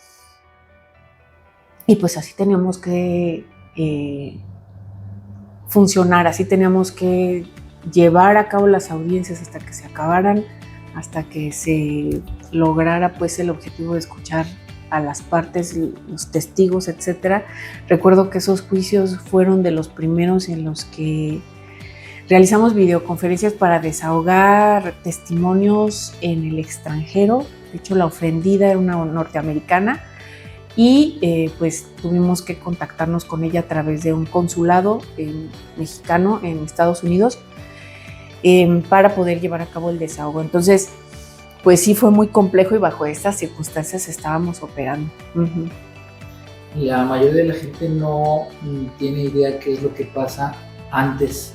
[SPEAKER 2] Y pues así teníamos que funcionar, así teníamos que llevar a cabo las audiencias hasta que se acabaran, hasta que se lograra pues el objetivo de escuchar a las partes, los testigos, etcétera. Recuerdo que esos juicios fueron de los primeros en los que realizamos videoconferencias para desahogar testimonios en el extranjero. De hecho, la ofendida era una norteamericana y pues tuvimos que contactarnos con ella a través de un consulado mexicano en Estados Unidos para poder llevar a cabo el desahogo. Entonces, pues sí fue muy complejo y bajo estas circunstancias estábamos operando. Uh-huh.
[SPEAKER 1] La mayoría de la gente no tiene idea qué es lo que pasa antes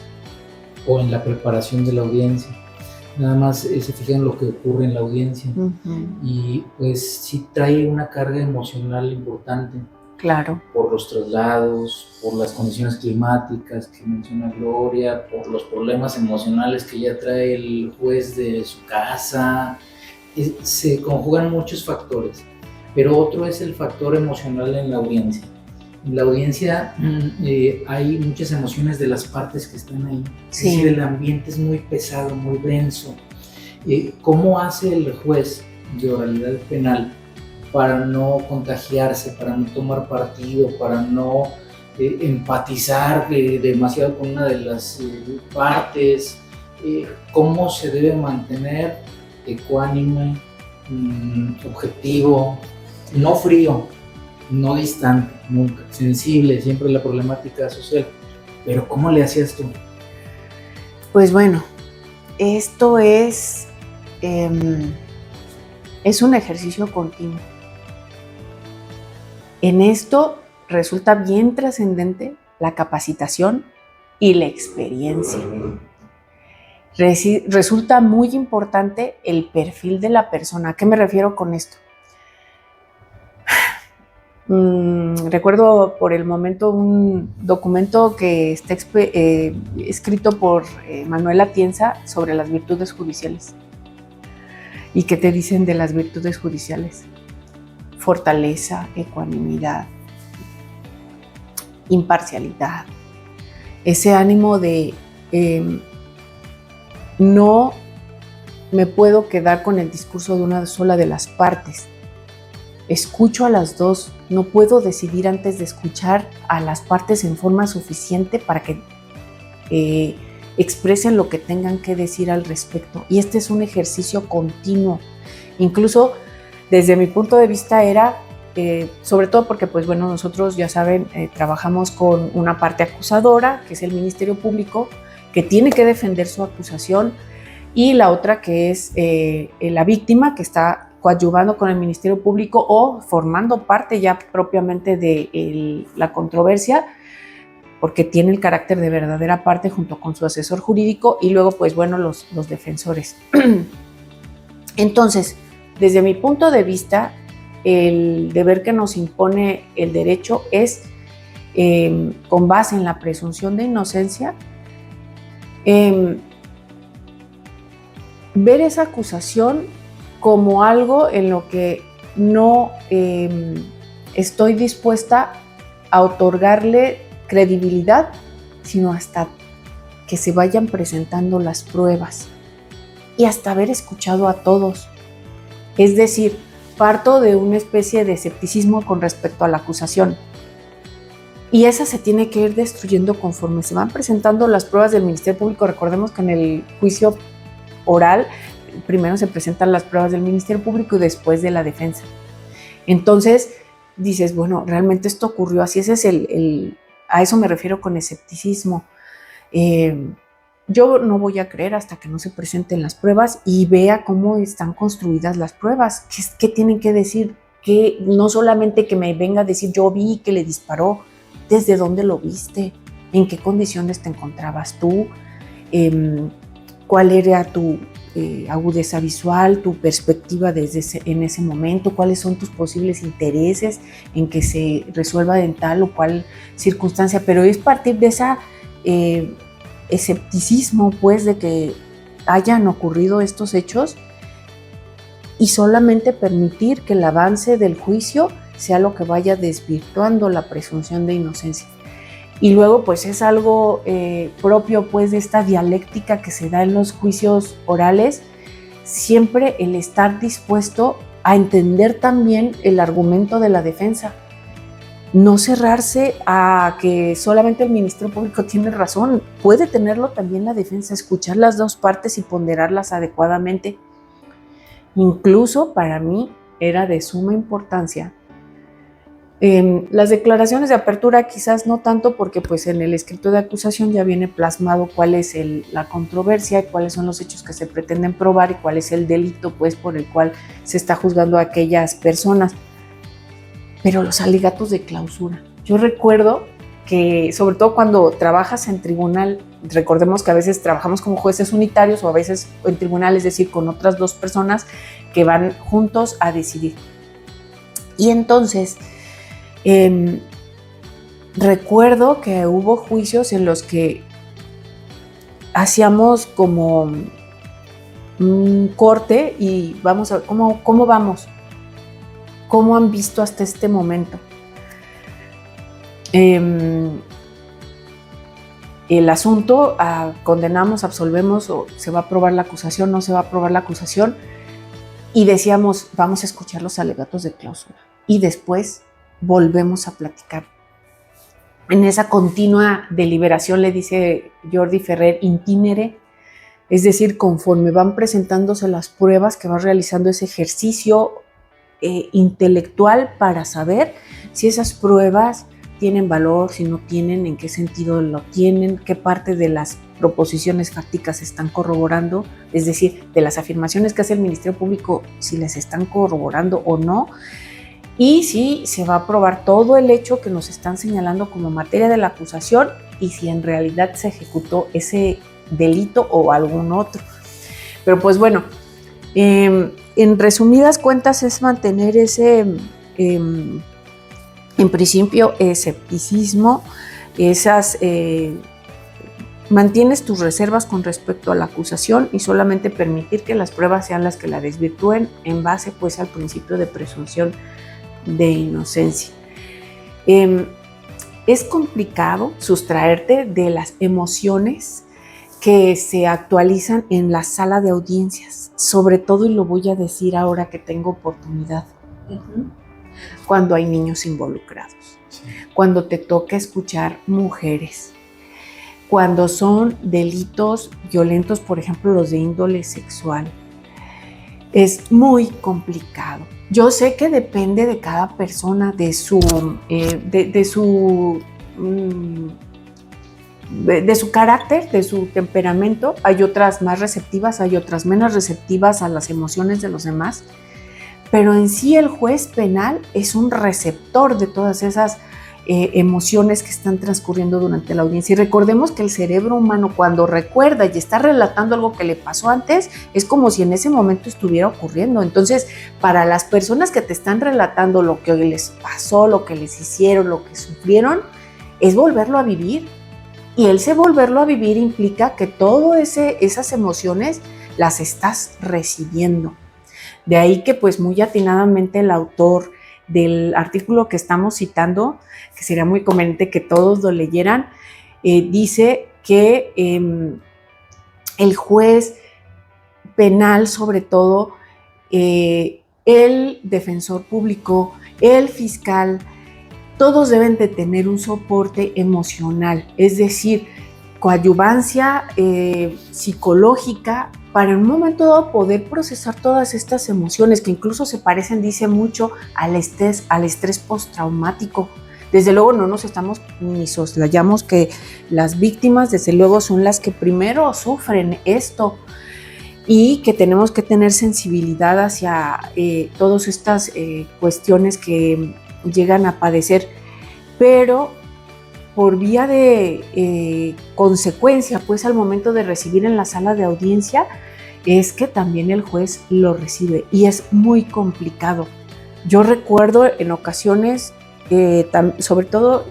[SPEAKER 1] o en la preparación de la audiencia. Nada más se fijan en lo que ocurre en la audiencia. Uh-huh. Y pues sí trae una carga emocional importante.
[SPEAKER 2] Claro.
[SPEAKER 1] Por los traslados, por las condiciones climáticas que menciona Gloria, por los problemas emocionales que ya trae el juez de su casa. Se conjugan muchos factores, pero otro es el factor emocional en la audiencia. En la audiencia hay muchas emociones de las partes que están ahí. Sí. Es decir, el ambiente es muy pesado, muy denso. ¿Cómo hace el juez de oralidad penal para no contagiarse, para no tomar partido, para no empatizar demasiado con una de las partes? ¿Cómo se debe mantener ecuánime, objetivo, no frío, no distante, nunca, sensible, siempre la problemática social? Pero ¿cómo le hacías tú?
[SPEAKER 2] Pues bueno, esto es un ejercicio continuo. En esto resulta bien trascendente la capacitación y la experiencia. Resulta muy importante el perfil de la persona. ¿A qué me refiero con esto? Recuerdo por el momento un documento que está escrito por Manuel Atienza sobre las virtudes judiciales. ¿Y qué te dicen de las virtudes judiciales? Fortaleza, ecuanimidad, imparcialidad, ese ánimo de no me puedo quedar con el discurso de una sola de las partes. escucho a las dos, no puedo decidir antes de escuchar a las partes en forma suficiente para que expresen lo que tengan que decir al respecto. Y este es un ejercicio continuo. Incluso desde mi punto de vista era, sobre todo porque pues bueno, nosotros ya saben, trabajamos con una parte acusadora, que es el Ministerio Público, que tiene que defender su acusación, y la otra que es la víctima, que está coadyuvando con el Ministerio Público o formando parte ya propiamente de la controversia, porque tiene el carácter de verdadera parte junto con su asesor jurídico, y luego pues bueno, los defensores. Entonces, desde mi punto de vista, el deber que nos impone el derecho es, con base en la presunción de inocencia, ver esa acusación como algo en lo que no estoy dispuesta a otorgarle credibilidad, sino hasta que se vayan presentando las pruebas y hasta haber escuchado a todos. Es decir, parto de una especie de escepticismo con respecto a la acusación, y esa se tiene que ir destruyendo conforme se van presentando las pruebas del Ministerio Público. Recordemos que en el juicio oral primero se presentan las pruebas del Ministerio Público y después de la defensa. Entonces dices, bueno, realmente esto ocurrió así. Ese es a eso me refiero con escepticismo. Yo no voy a creer hasta que no se presenten las pruebas y vea cómo están construidas las pruebas, qué tienen que decir, que no solamente que me venga a decir yo vi que le disparó, desde dónde lo viste, en qué condiciones te encontrabas tú, cuál era tu agudeza visual, tu perspectiva en ese momento, cuáles son tus posibles intereses en que se resuelva en tal o cual circunstancia, pero es partir de esa escepticismo, pues, de que hayan ocurrido estos hechos y solamente permitir que el avance del juicio sea lo que vaya desvirtuando la presunción de inocencia. Y luego pues es algo propio pues de esta dialéctica que se da en los juicios orales, siempre el estar dispuesto a entender también el argumento de la defensa, no cerrarse a que solamente el Ministerio Público tiene razón, puede tenerlo también la defensa, escuchar las dos partes y ponderarlas adecuadamente. Incluso para mí era de suma importancia las declaraciones de apertura, quizás no tanto, porque pues en el escrito de acusación ya viene plasmado cuál es la controversia y cuáles son los hechos que se pretenden probar y cuál es el delito pues por el cual se está juzgando a aquellas personas. Pero los alegatos de clausura, yo recuerdo que sobre todo cuando trabajas en tribunal, recordemos que a veces trabajamos como jueces unitarios o a veces en tribunal, es decir, con otras dos personas que van juntos a decidir. Y entonces recuerdo que hubo juicios en los que hacíamos como un corte y vamos a ver cómo vamos, cómo han visto hasta este momento el asunto, condenamos, absolvemos, o se va a aprobar la acusación, no se va a aprobar la acusación, y decíamos vamos a escuchar los alegatos de clausura y después volvemos a platicar. En esa continua deliberación, le dice Jordi Ferrer, intinere, es decir, conforme van presentándose las pruebas, que va realizando ese ejercicio intelectual para saber si esas pruebas tienen valor, si no tienen, en qué sentido lo tienen, qué parte de las proposiciones fácticas están corroborando, es decir, de las afirmaciones que hace el Ministerio Público, si las están corroborando o no, y si se va a probar todo el hecho que nos están señalando como materia de la acusación y si en realidad se ejecutó ese delito o algún otro. Pero pues bueno, en resumidas cuentas es mantener ese, en principio, escepticismo, mantienes tus reservas con respecto a la acusación y solamente permitir que las pruebas sean las que la desvirtúen en base pues al principio de presunción de inocencia. Es complicado sustraerte de las emociones que se actualizan en la sala de audiencias, sobre todo, y lo voy a decir ahora que tengo oportunidad. cuando hay niños involucrados, cuando te toca escuchar mujeres, cuando son delitos violentos, por ejemplo, los de índole sexual. Es muy complicado. Yo sé que depende de cada persona, de su carácter, de su temperamento. Hay otras más receptivas, hay otras menos receptivas a las emociones de los demás, pero en sí el juez penal es un receptor de todas esas emociones que están transcurriendo durante la audiencia. Y recordemos que el cerebro humano, cuando recuerda y está relatando algo que le pasó antes, es como si en ese momento estuviera ocurriendo. Entonces, para las personas que te están relatando lo que les pasó, lo que les hicieron, lo que sufrieron, es volverlo a vivir. Y ese volverlo a vivir implica que todas esas emociones las estás recibiendo. De ahí que pues muy atinadamente el autor del artículo que estamos citando, que sería muy conveniente que todos lo leyeran, dice que el juez penal, sobre todo, el defensor público, el fiscal, todos deben de tener un soporte emocional, es decir, coadyuvancia psicológica para en un momento dado poder procesar todas estas emociones que incluso se parecen, dice mucho, al estrés postraumático. Desde luego no nos estamos ni soslayamos que las víctimas desde luego son las que primero sufren esto y que tenemos que tener sensibilidad hacia todas estas cuestiones que llegan a padecer, pero por vía de consecuencia, pues al momento de recibir en la sala de audiencia, es que también el juez lo recibe y es muy complicado. Yo recuerdo en ocasiones, sobre todo,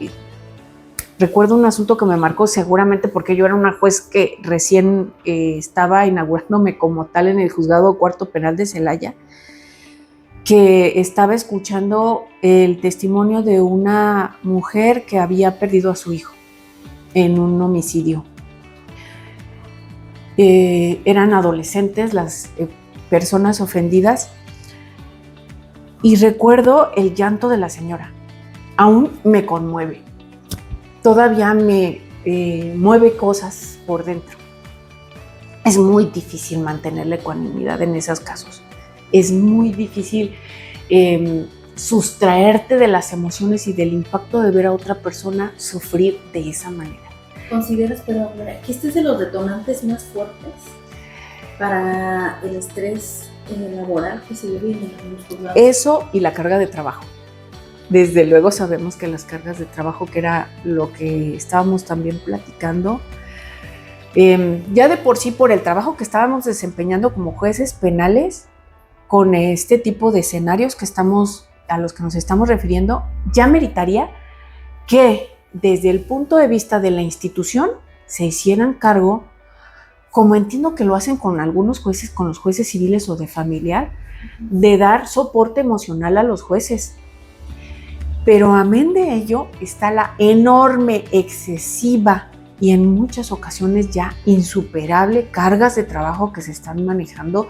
[SPEAKER 2] recuerdo un asunto que me marcó seguramente porque yo era una juez que recién estaba inaugurándome como tal en el Juzgado Cuarto Penal de Celaya, que estaba escuchando el testimonio de una mujer que había perdido a su hijo en un homicidio. Eran adolescentes las personas ofendidas y recuerdo el llanto de la señora. Aún me conmueve, todavía me mueve cosas por dentro. Es muy difícil mantener la ecuanimidad en esos casos. Es muy difícil sustraerte de las emociones y del impacto de ver a otra persona sufrir de esa manera.
[SPEAKER 3] ¿Consideras, pero que este es de los detonantes más fuertes para el estrés laboral que se vive en los juzgados?
[SPEAKER 2] Eso y la carga de trabajo. Desde luego sabemos que las cargas de trabajo, que era lo que estábamos también platicando, ya de por sí por el trabajo que estábamos desempeñando como jueces penales, con este tipo de escenarios a los que nos estamos refiriendo, ya meritaría que desde el punto de vista de la institución se hicieran cargo, como entiendo que lo hacen con algunos jueces, con los jueces civiles o de familiar, de dar soporte emocional a los jueces. Pero amén de ello está la enorme, excesiva y en muchas ocasiones ya insuperable cargas de trabajo que se están manejando,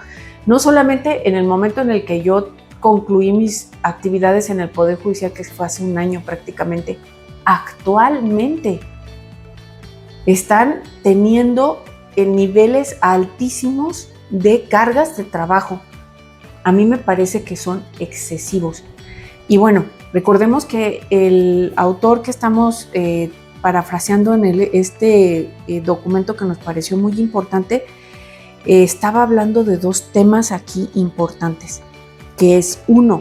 [SPEAKER 2] no solamente en el momento en el que yo concluí mis actividades en el Poder Judicial, que fue hace un año prácticamente. Actualmente están teniendo niveles altísimos de cargas de trabajo. A mí me parece que son excesivos. Y bueno, recordemos que el autor que estamos parafraseando en este documento que nos pareció muy importante, estaba hablando de dos temas aquí importantes, que es uno,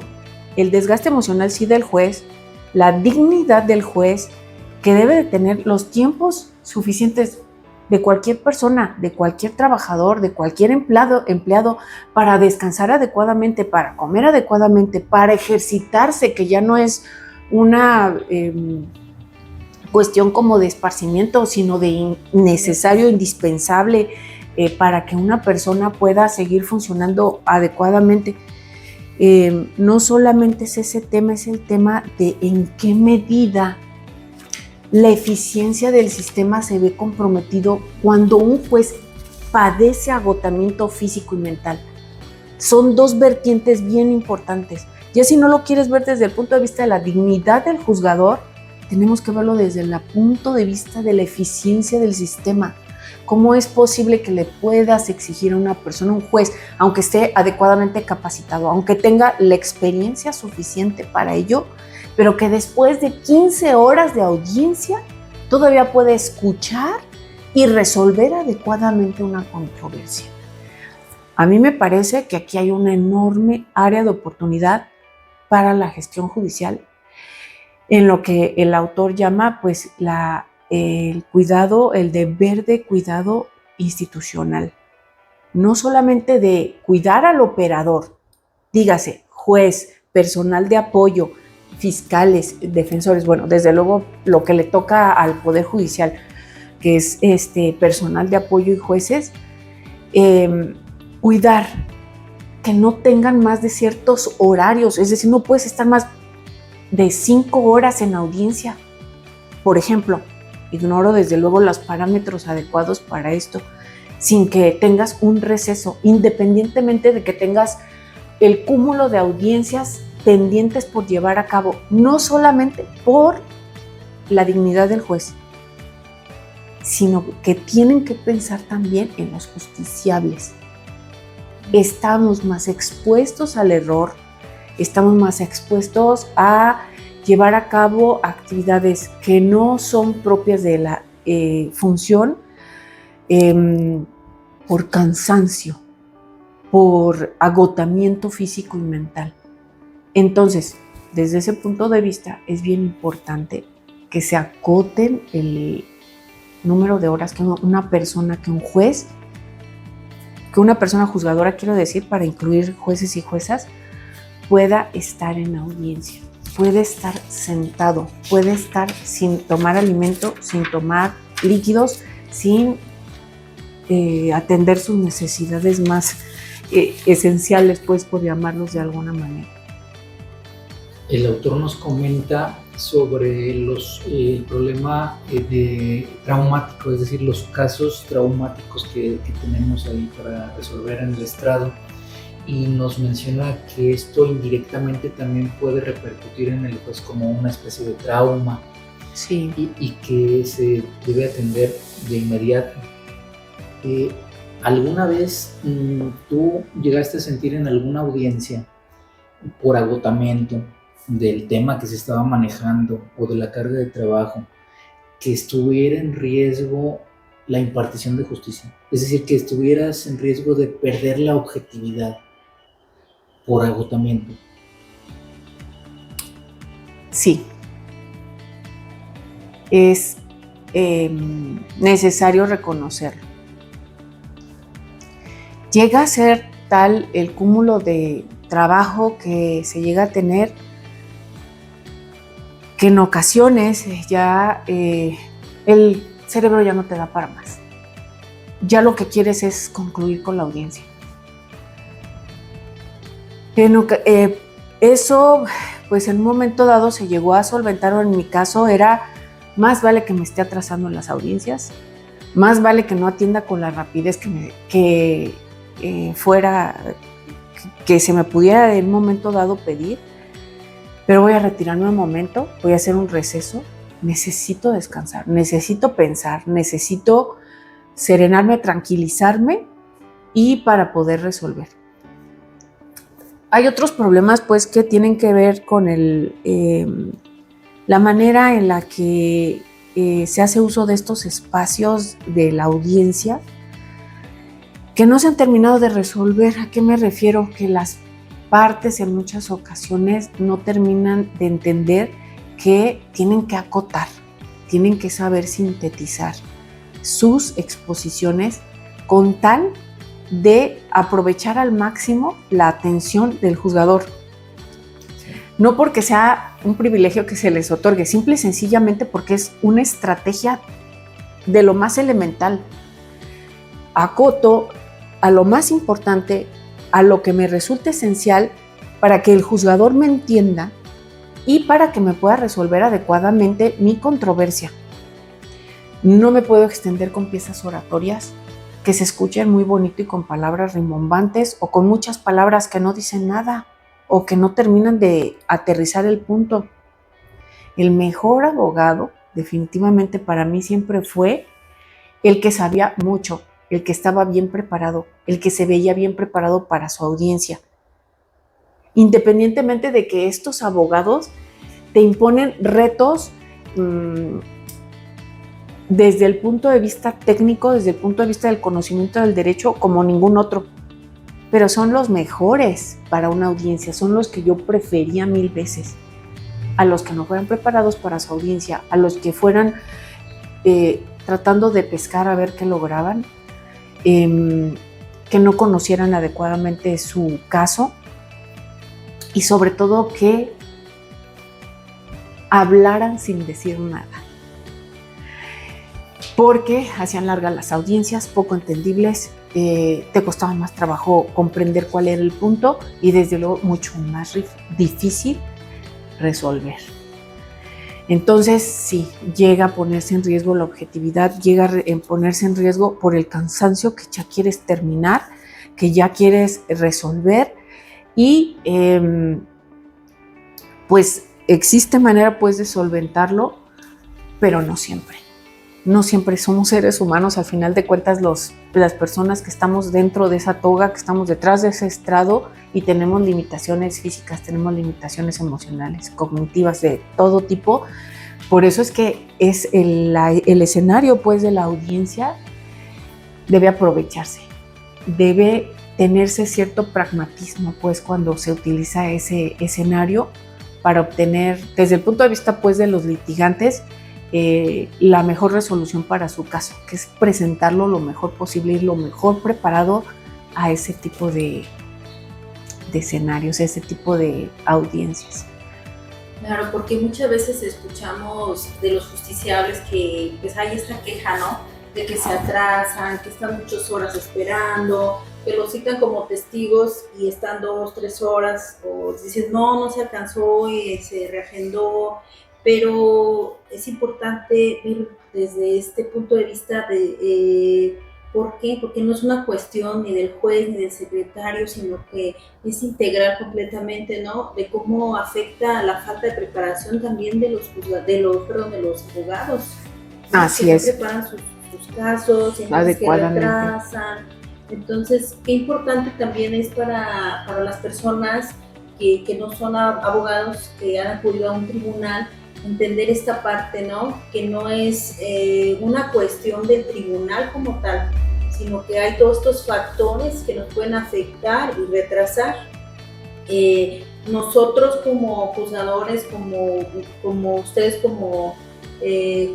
[SPEAKER 2] el desgaste emocional sí del juez, la dignidad del juez, que debe de tener los tiempos suficientes de cualquier persona, de cualquier trabajador, de cualquier empleado para descansar adecuadamente, para comer adecuadamente, para ejercitarse, que ya no es una cuestión como de esparcimiento, sino de necesario, indispensable para que una persona pueda seguir funcionando adecuadamente. No solamente es ese tema, es el tema de en qué medida la eficiencia del sistema se ve comprometido cuando un juez padece agotamiento físico y mental. Son dos vertientes bien importantes. Ya si no lo quieres ver desde el punto de vista de la dignidad del juzgador, tenemos que verlo desde el punto de vista de la eficiencia del sistema. ¿Cómo es posible que le puedas exigir a una persona, un juez, aunque esté adecuadamente capacitado, aunque tenga la experiencia suficiente para ello, pero que después de 15 horas de audiencia todavía puede escuchar y resolver adecuadamente una controversia? A mí me parece que aquí hay una enorme área de oportunidad para la gestión judicial en lo que el autor llama pues el cuidado, el deber de cuidado institucional. No solamente de cuidar al operador, dígase juez, personal de apoyo, fiscales, defensores, bueno, desde luego lo que le toca al Poder Judicial, que es personal de apoyo y jueces, cuidar que no tengan más de ciertos horarios, es decir, no puedes estar más de 5 horas en audiencia. Por ejemplo, ignoro desde luego los parámetros adecuados para esto, sin que tengas un receso, independientemente de que tengas el cúmulo de audiencias pendientes por llevar a cabo, no solamente por la dignidad del juez, sino que tienen que pensar también en los justiciables. Estamos más expuestos al error, estamos más expuestos a llevar a cabo actividades que no son propias de la función por cansancio, por agotamiento físico y mental. Entonces, desde ese punto de vista, es bien importante que se acoten el número de horas que una persona, que un juez, que una persona juzgadora, quiero decir, para incluir jueces y juezas, pueda estar en audiencia, puede estar sentado, puede estar sin tomar alimento, sin tomar líquidos, sin atender sus necesidades más esenciales, pues, por llamarlos de alguna manera.
[SPEAKER 1] El autor nos comenta sobre el problema traumático, es decir, los casos traumáticos que tenemos ahí para resolver en el estrado, y nos menciona que esto indirectamente también puede repercutir en el juez como una especie de trauma.
[SPEAKER 2] Sí.
[SPEAKER 1] Y que se debe atender de inmediato. ¿Alguna vez tú llegaste a sentir en alguna audiencia, por agotamiento del tema que se estaba manejando o de la carga de trabajo, que estuviera en riesgo la impartición de justicia? Es decir, que estuvieras en riesgo de perder la objetividad por agotamiento.
[SPEAKER 2] Sí. Es necesario reconocerlo. Llega a ser tal el cúmulo de trabajo que se llega a tener que en ocasiones ya el cerebro ya no te da para más. Ya lo que quieres es concluir con la audiencia. Eso, pues en un momento dado se llegó a solventar, o en mi caso era: más vale que me esté atrasando en las audiencias, más vale que no atienda con la rapidez que se me pudiera en un momento dado pedir, pero voy a retirarme un momento, voy a hacer un receso, necesito descansar, necesito pensar, necesito serenarme, tranquilizarme, y para poder resolver. Hay otros problemas, pues, que tienen que ver con la manera en la que se hace uso de estos espacios de la audiencia, que no se han terminado de resolver. ¿A qué me refiero? Que las partes en muchas ocasiones no terminan de entender que tienen que acotar, tienen que saber sintetizar sus exposiciones con tal de aprovechar al máximo la atención del juzgador. No porque sea un privilegio que se les otorgue, simple y sencillamente porque es una estrategia de lo más elemental. Acoto a lo más importante, a lo que me resulta esencial para que el juzgador me entienda y para que me pueda resolver adecuadamente mi controversia. No me puedo extender con piezas oratorias que se escuchen muy bonito y con palabras rimbombantes o con muchas palabras que no dicen nada. o que no terminan de aterrizar el punto. El mejor abogado, definitivamente para mí siempre fue el que sabía mucho, el que estaba bien preparado, el que se veía bien preparado para su audiencia. Independientemente de que estos abogados te imponen retos desde el punto de vista técnico, desde el punto de vista del conocimiento del derecho, como ningún otro. Pero son los mejores para una audiencia, son los que yo prefería 1000 veces. A los que no fueran preparados para su audiencia, a los que fueran tratando de pescar a ver qué lograban, que no conocieran adecuadamente su caso y sobre todo que hablaran sin decir nada. Porque hacían largas las audiencias, poco entendibles, te costaba más trabajo comprender cuál era el punto y desde luego mucho más difícil resolver. Entonces sí, llega a ponerse en riesgo la objetividad, llega a ponerse en riesgo por el cansancio que ya quieres terminar, que ya quieres resolver y pues existe manera pues de solventarlo, pero no siempre. No siempre somos seres humanos, al final de cuentas las personas que estamos dentro de esa toga, que estamos detrás de ese estrado y tenemos limitaciones físicas, tenemos limitaciones emocionales, cognitivas de todo tipo. Por eso es que es el escenario pues de la audiencia debe aprovecharse, debe tenerse cierto pragmatismo pues cuando se utiliza ese escenario para obtener, desde el punto de vista pues de los litigantes, la mejor resolución para su caso, que es presentarlo lo mejor posible y lo mejor preparado a ese tipo de escenarios, a ese tipo de audiencias.
[SPEAKER 3] Claro, porque muchas veces escuchamos de los justiciables que pues hay esta queja, ¿no? De que se atrasan, que están muchas horas esperando, que los citan como testigos y están 2-3 horas, o dicen no se alcanzó y se reagendó. Pero es importante ver desde este punto de vista de ¿por qué? Porque no es una cuestión ni del juez ni del secretario, sino que es integral completamente, ¿no? De cómo afecta la falta de preparación también de los abogados.
[SPEAKER 2] Así
[SPEAKER 3] que
[SPEAKER 2] es.
[SPEAKER 3] No preparan sus casos, entonces que retrasan. Entonces, qué importante también es para las personas que no son abogados, que han acudido a un tribunal, entender esta parte, ¿no? Que no es una cuestión del tribunal como tal, sino que hay todos estos factores que nos pueden afectar y retrasar. Nosotros como juzgadores, como ustedes como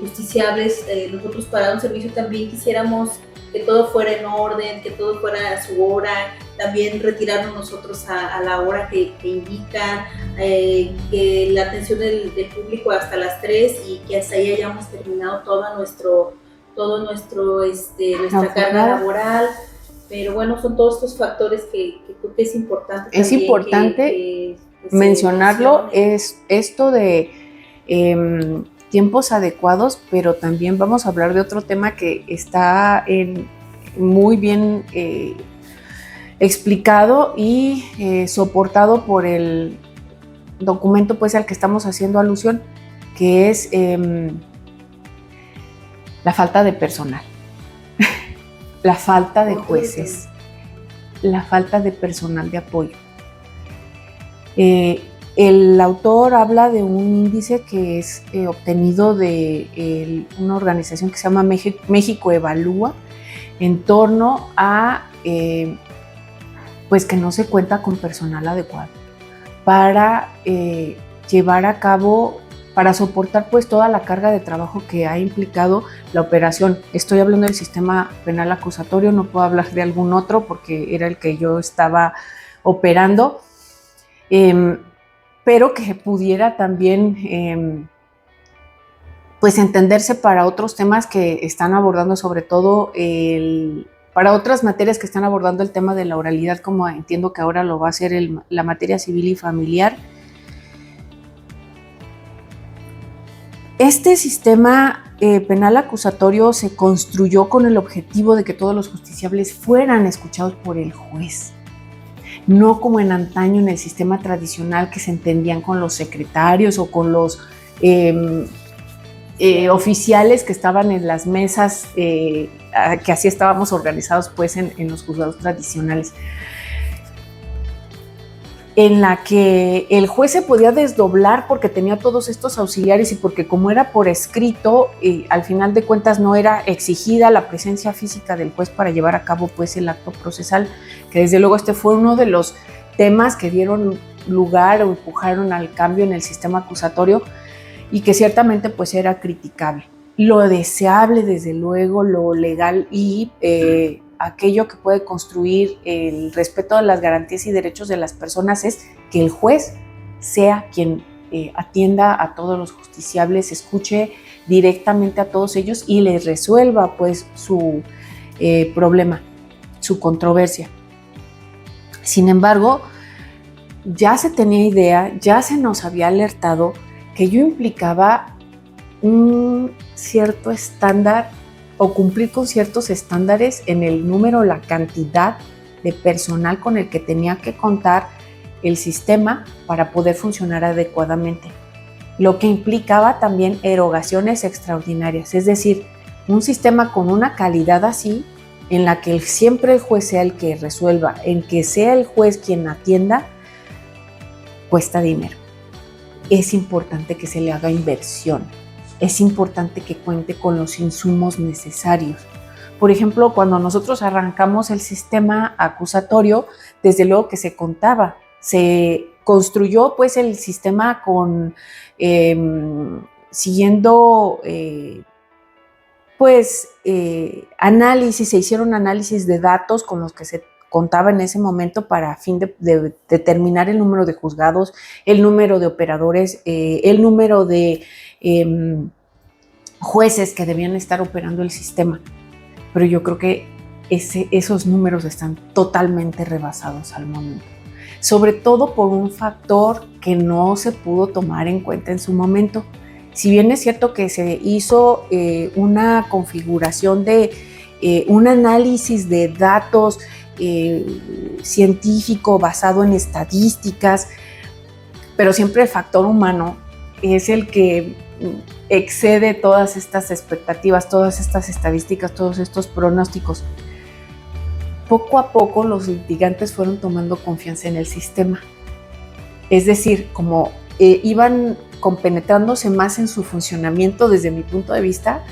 [SPEAKER 3] justiciables, nosotros para un servicio también quisiéramos que todo fuera en orden, que todo fuera a su hora, también retirarnos nosotros a la hora que indican, que la atención del público hasta las 3 y que hasta ahí hayamos terminado nuestra carga laboral. Pero bueno, son todos estos factores que creo que es importante también.
[SPEAKER 2] Es importante que mencionarlo, es esto de tiempos adecuados, pero también vamos a hablar de otro tema que está muy bien explicado y soportado por el documento pues al que estamos haciendo alusión, que es la falta de personal, la falta de jueces, la falta de personal de apoyo. El autor habla de un índice que es obtenido de una organización que se llama México Evalúa, en torno a pues que no se cuenta con personal adecuado para llevar a cabo, para soportar pues toda la carga de trabajo que ha implicado la operación. Estoy hablando del sistema penal acusatorio, no puedo hablar de algún otro porque era el que yo estaba operando. Pero que pudiera también pues entenderse para otros temas que están abordando, sobre todo para otras materias que están abordando el tema de la oralidad, como entiendo que ahora lo va a hacer la materia civil y familiar. Este sistema penal acusatorio se construyó con el objetivo de que todos los justiciables fueran escuchados por el juez. no como en antaño en el sistema tradicional que se entendían con los secretarios o con los oficiales que estaban en las mesas, que así estábamos organizados pues en los juzgados tradicionales, en la que el juez se podía desdoblar porque tenía todos estos auxiliares y porque como era por escrito, al final de cuentas no era exigida la presencia física del juez para llevar a cabo pues el acto procesal, que desde luego este fue uno de los temas que dieron lugar o empujaron al cambio en el sistema acusatorio y que ciertamente pues era criticable. Lo deseable, desde luego, lo legal y aquello que puede construir el respeto de las garantías y derechos de las personas es que el juez sea quien atienda a todos los justiciables, escuche directamente a todos ellos y les resuelva pues su problema, su controversia. Sin embargo, ya se tenía idea, ya se nos había alertado que ello implicaba un cierto estándar o cumplir con ciertos estándares en el número, la cantidad de personal con el que tenía que contar el sistema para poder funcionar adecuadamente, lo que implicaba también erogaciones extraordinarias, es decir, un sistema con una calidad así, en la que siempre el juez sea el que resuelva, en que sea el juez quien atienda, cuesta dinero. Es importante que se le haga inversión. Es importante que cuente con los insumos necesarios. Por ejemplo, cuando nosotros arrancamos el sistema acusatorio, desde luego que se contaba, se construyó pues el sistema con siguiendo análisis, se hicieron análisis de datos con los que se contaba en ese momento para fin de determinar el número de juzgados, el número de operadores, el número de jueces que debían estar operando el sistema. Pero yo creo que esos números están totalmente rebasados al momento. Sobre todo por un factor que no se pudo tomar en cuenta en su momento. Si bien es cierto que se hizo una configuración de un análisis de datos científico basado en estadísticas, pero siempre el factor humano es el que excede todas estas expectativas, todas estas estadísticas, todos estos pronósticos. Poco a poco los litigantes fueron tomando confianza en el sistema. Es decir, como iban compenetrándose más en su funcionamiento desde mi punto de vista,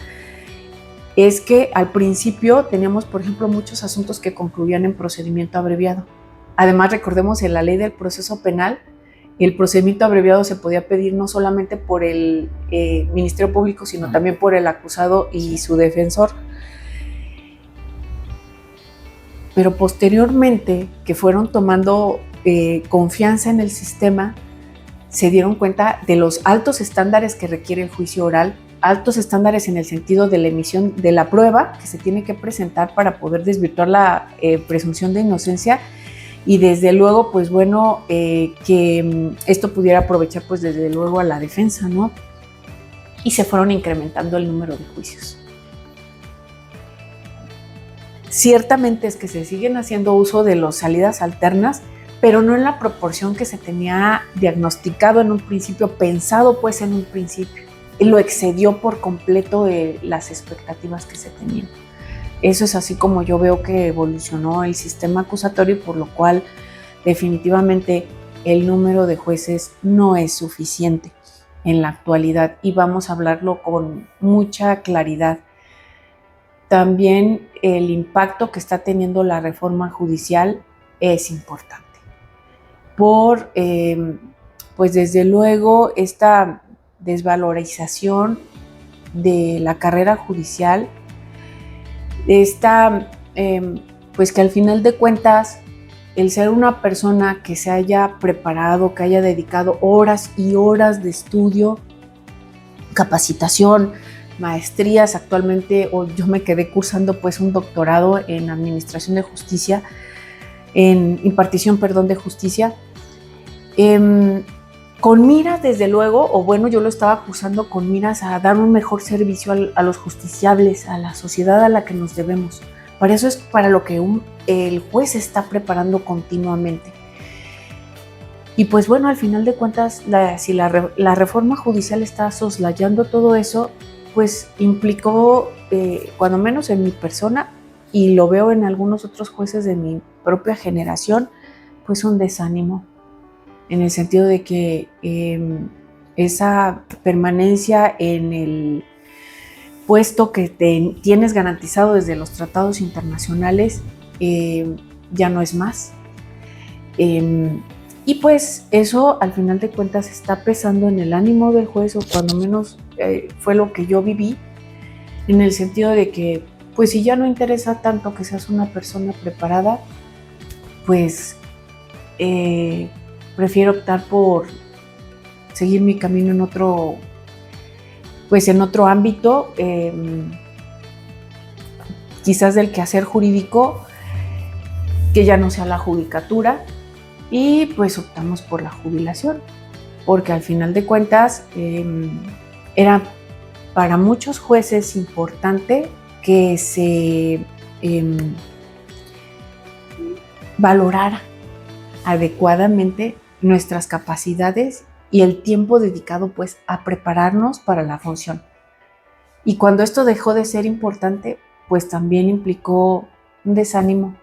[SPEAKER 2] es que al principio teníamos, por ejemplo, muchos asuntos que concluían en procedimiento abreviado. Además, recordemos en la ley del proceso penal, el procedimiento abreviado se podía pedir no solamente por el Ministerio Público, sino también por el acusado y su defensor. Pero posteriormente, que fueron tomando confianza en el sistema, se dieron cuenta de los altos estándares que requiere el juicio oral, altos estándares en el sentido de la emisión de la prueba que se tiene que presentar para poder desvirtuar la presunción de inocencia y desde luego, pues bueno, que esto pudiera aprovechar pues desde luego a la defensa, ¿no? Y se fueron incrementando el número de juicios. Ciertamente es que se siguen haciendo uso de las salidas alternas, pero no en la proporción que se tenía diagnosticado en un principio, pensado pues en un principio. Lo excedió por completo las expectativas que se tenían. Eso es así como yo veo que evolucionó el sistema acusatorio y por lo cual definitivamente el número de jueces no es suficiente en la actualidad y vamos a hablarlo con mucha claridad. También el impacto que está teniendo la reforma judicial es importante. Pues desde luego esta desvalorización de la carrera judicial, pues que al final de cuentas el ser una persona que se haya preparado, que haya dedicado horas y horas de estudio, capacitación, maestrías, actualmente yo me quedé cursando pues un doctorado en administración de justicia, en impartición, de justicia, con miras desde luego, o bueno, yo lo estaba cursando con miras a dar un mejor servicio a los justiciables, a la sociedad a la que nos debemos, Para eso es para lo que el juez se está preparando continuamente. Y pues bueno, al final de cuentas, si la reforma judicial está soslayando todo eso, pues implicó, cuando menos en mi persona, y lo veo en algunos otros jueces de mi propia generación, pues un desánimo, en el sentido de que esa permanencia en el puesto que tienes garantizado desde los tratados internacionales ya no es más. Y pues eso al final de cuentas está pesando en el ánimo del juez, o cuando menos fue lo que yo viví, en el sentido de que pues si ya no interesa tanto que seas una persona preparada, pues prefiero optar por seguir mi camino en otro, pues en otro ámbito, quizás del quehacer jurídico, que ya no sea la judicatura, y pues optamos por la jubilación, porque al final de cuentas era para muchos jueces importante que se valorara adecuadamente nuestras capacidades y el tiempo dedicado pues a prepararnos para la función. Y cuando esto dejó de ser importante, pues también implicó un desánimo,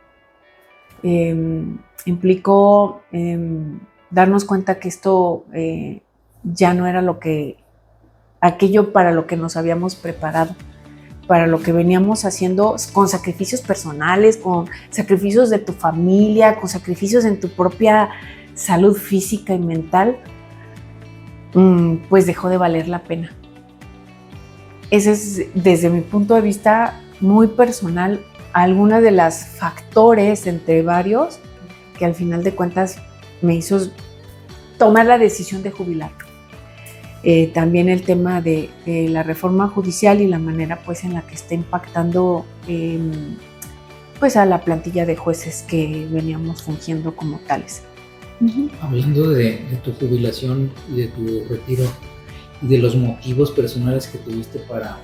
[SPEAKER 2] implicó darnos cuenta que esto ya no era aquello para lo que nos habíamos preparado, para lo que veníamos haciendo, con sacrificios personales, con sacrificios de tu familia, con sacrificios en tu propia salud física y mental, pues dejó de valer la pena. Ese es, desde mi punto de vista muy personal, algunos de los factores entre varios que al final de cuentas me hizo tomar la decisión de jubilar. También el tema de la reforma judicial y la manera pues en la que está impactando pues a la plantilla de jueces que veníamos fungiendo como tales.
[SPEAKER 1] Hablando de tu jubilación y de tu retiro y de los motivos personales que tuviste para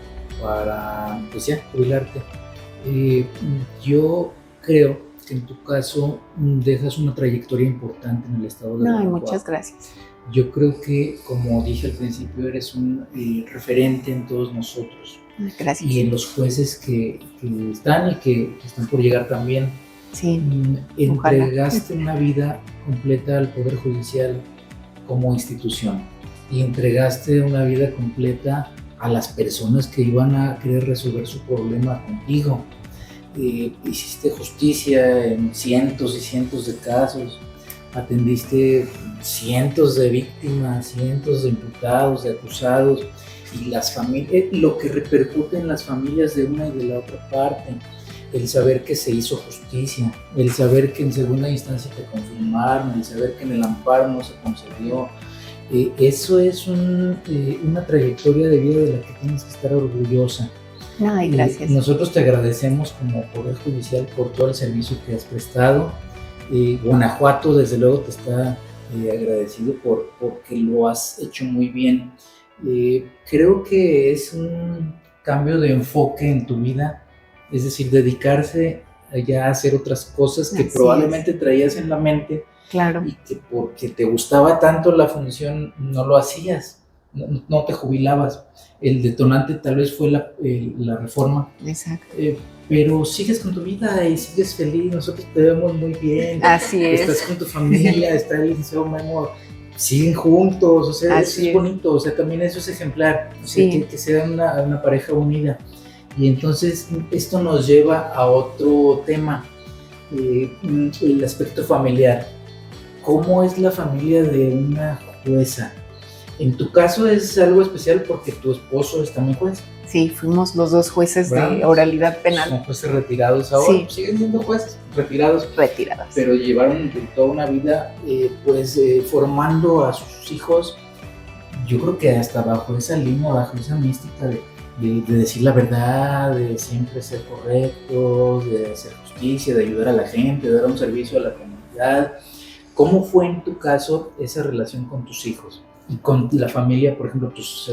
[SPEAKER 1] pues ya, jubilarte, yo creo que en tu caso dejas una trayectoria importante en el estado de Guanajuato.
[SPEAKER 2] Muchas gracias.
[SPEAKER 1] Yo creo que, como dije al principio, eres un referente en todos nosotros.
[SPEAKER 2] Gracias.
[SPEAKER 1] Y en los jueces que están y que están por llegar también.
[SPEAKER 2] Sí,
[SPEAKER 1] entregaste una vida completa al Poder Judicial como institución y entregaste una vida completa a las personas que iban a querer resolver su problema contigo. Hiciste justicia en cientos y cientos de casos, atendiste cientos de víctimas, cientos de imputados, de acusados, y las familias, lo que repercute en las familias de una y de la otra parte, el saber que se hizo justicia, el saber que en segunda instancia te confirmaron, el saber que en el amparo no se concedió. Eso es una trayectoria de vida de la que tienes que estar orgullosa.
[SPEAKER 2] Ay, gracias.
[SPEAKER 1] Nosotros te agradecemos como Poder Judicial por todo el servicio que has prestado. Guanajuato, desde luego, te está agradecido porque lo has hecho muy bien. Creo que es un cambio de enfoque en tu vida, es decir, dedicarse ya a hacer otras cosas que probablemente traías en la mente.
[SPEAKER 2] Claro.
[SPEAKER 1] Y que porque te gustaba tanto la función no lo hacías, no te jubilabas. El detonante tal vez fue la reforma.
[SPEAKER 2] Exacto.
[SPEAKER 1] Pero sigues con tu vida y sigues feliz, nosotros te vemos muy bien.
[SPEAKER 2] Así es.
[SPEAKER 1] Estás con tu familia, está el licenciado Memo, siguen juntos, o sea, eso es bonito, o sea, también eso es ejemplar, o sea, que sean una pareja unida. Y entonces esto nos lleva a otro tema, el aspecto familiar. ¿Cómo es la familia de una jueza? En tu caso es algo especial porque tu esposo es también juez.
[SPEAKER 2] Sí, fuimos los dos jueces de oralidad penal.
[SPEAKER 1] Son jueces retirados ahora, sí. Siguen siendo jueces retirados. Pero llevaron toda una vida formando a sus hijos, yo creo que hasta bajo esa línea, bajo esa mística de decir la verdad, de siempre ser correctos, de hacer justicia, de ayudar a la gente, de dar un servicio a la comunidad. ¿Cómo fue en tu caso esa relación con tus hijos y con la familia, por ejemplo, tus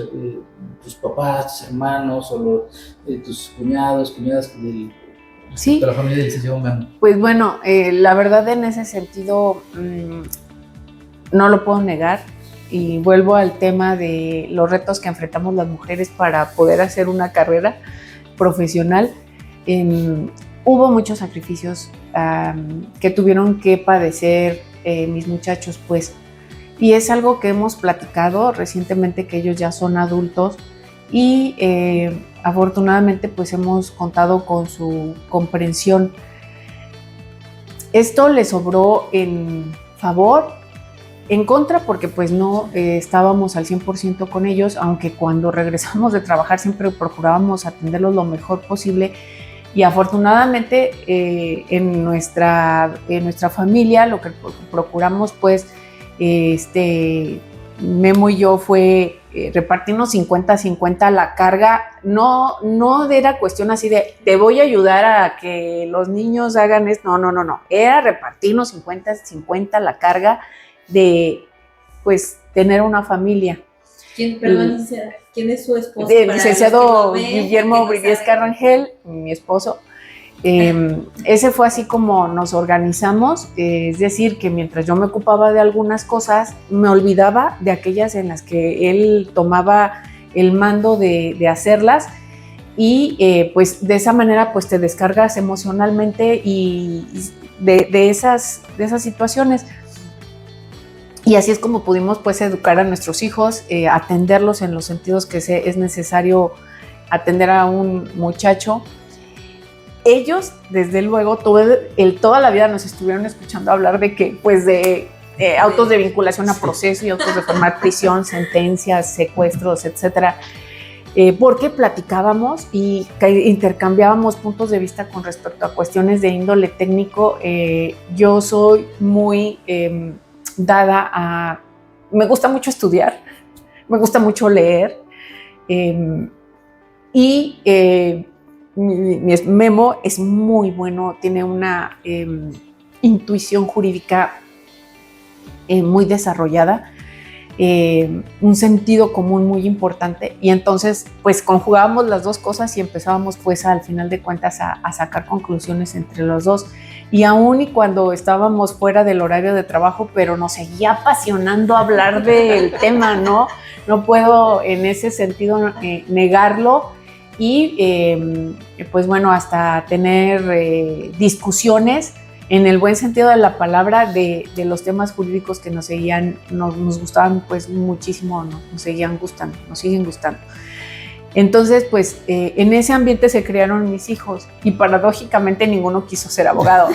[SPEAKER 1] papás, tus hermanos o tus cuñados, cuñadas
[SPEAKER 2] Sí.
[SPEAKER 1] De la familia del licenciado Memo.
[SPEAKER 2] Pues bueno, la verdad en ese sentido no lo puedo negar y vuelvo al tema de los retos que enfrentamos las mujeres para poder hacer una carrera profesional. Hubo muchos sacrificios que tuvieron que padecer mis muchachos, pues, y es algo que hemos platicado recientemente, que ellos ya son adultos y afortunadamente pues hemos contado con su comprensión. Esto les obró en favor, en contra, porque pues no estábamos al 100% con ellos, aunque cuando regresamos de trabajar siempre procurábamos atenderlos lo mejor posible. Y afortunadamente en nuestra familia lo que procuramos pues Memo y yo fue repartirnos 50-50 la carga. No era cuestión así de te voy a ayudar a que los niños hagan esto, no, era repartirnos 50-50 la carga de pues tener una familia.
[SPEAKER 3] ¿Quién es su esposo?
[SPEAKER 2] El licenciado Guillermo Briviesca Rangel, mi esposo. Ese fue así como nos organizamos, es decir, que mientras yo me ocupaba de algunas cosas, me olvidaba de aquellas en las que él tomaba el mando de hacerlas y pues de esa manera pues te descargas emocionalmente y de esas situaciones. Y así es como pudimos pues educar a nuestros hijos, atenderlos en los sentidos que es necesario atender a un muchacho. Ellos, desde luego, toda la vida nos estuvieron escuchando hablar de que, pues, de autos de vinculación a proceso y autos de formar prisión, sentencias, secuestros, etcétera, porque platicábamos y intercambiábamos puntos de vista con respecto a cuestiones de índole técnico. Yo soy muy dada a... Me gusta mucho estudiar, me gusta mucho leer mi Memo es muy bueno, tiene una intuición jurídica muy desarrollada, un sentido común muy importante, y entonces pues conjugábamos las dos cosas y empezábamos pues al final de cuentas a sacar conclusiones entre los dos. Y aún y cuando estábamos fuera del horario de trabajo, pero nos seguía apasionando hablar del tema, ¿no? No puedo en ese sentido negarlo. Y pues bueno, hasta tener discusiones en el buen sentido de la palabra de los temas jurídicos que nos gustaban pues muchísimo, nos siguen gustando. Entonces pues en ese ambiente se criaron mis hijos y paradójicamente ninguno quiso ser abogado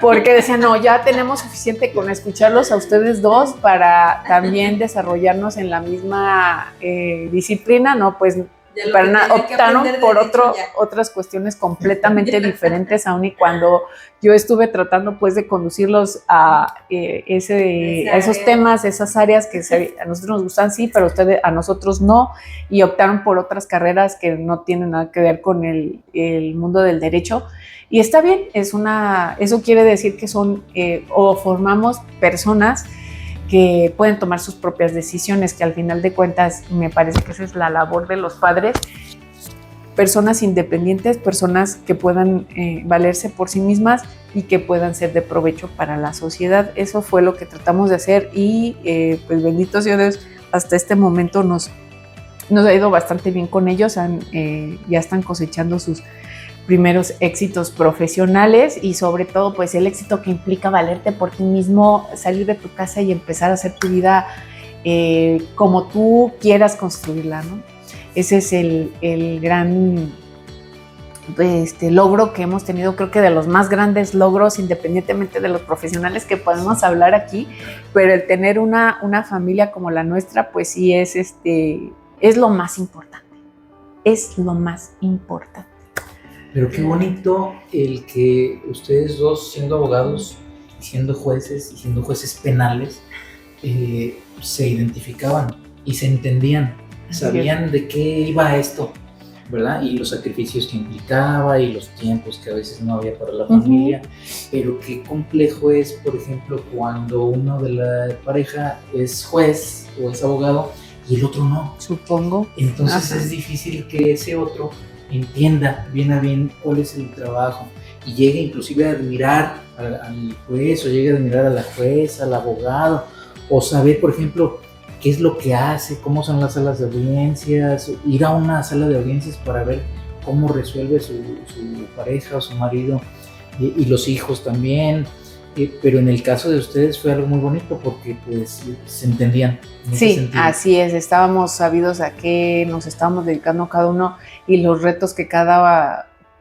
[SPEAKER 2] porque decían, no, ya tenemos suficiente con escucharlos a ustedes dos para también desarrollarnos en la misma disciplina, no, pues optaron por otras cuestiones completamente diferentes, aun y cuando yo estuve tratando pues de conducirlos a esos temas, esas áreas que a nosotros nos gustan, sí, pero a nosotros no, y optaron por otras carreras que no tienen nada que ver con el mundo del derecho. Y está bien, eso quiere decir que son o formamos personas que pueden tomar sus propias decisiones, que al final de cuentas me parece que esa es la labor de los padres, personas independientes, personas que puedan valerse por sí mismas y que puedan ser de provecho para la sociedad. Eso fue lo que tratamos de hacer y pues bendito sea Dios, hasta este momento nos ha ido bastante bien con ellos, ya están cosechando sus primeros éxitos profesionales y sobre todo pues el éxito que implica valerte por ti mismo, salir de tu casa y empezar a hacer tu vida como tú quieras construirla, ¿no? Ese es el gran logro que hemos tenido, creo que de los más grandes logros, independientemente de los profesionales que podemos hablar aquí, pero el tener una familia como la nuestra, pues sí es lo más importante,
[SPEAKER 1] Pero qué bonito el que ustedes dos, siendo abogados, siendo jueces penales, se identificaban y se entendían, sabían de qué iba esto, ¿verdad? Y los sacrificios que implicaba y los tiempos que a veces no había para la familia. Pero qué complejo es, por ejemplo, cuando uno de la pareja es juez o es abogado y el otro no.
[SPEAKER 2] Supongo.
[SPEAKER 1] Entonces es difícil que ese otro entienda bien a bien cuál es el trabajo y llegue inclusive a admirar al juez o llegue a admirar a la jueza, al abogado, o saber, por ejemplo, qué es lo que hace, cómo son las salas de audiencias, ir a una sala de audiencias para ver cómo resuelve su pareja o su marido y los hijos también. Pero en el caso de ustedes fue algo muy bonito porque pues se entendían.
[SPEAKER 2] Sí, así es, estábamos sabidos a qué nos estábamos dedicando cada uno y los retos que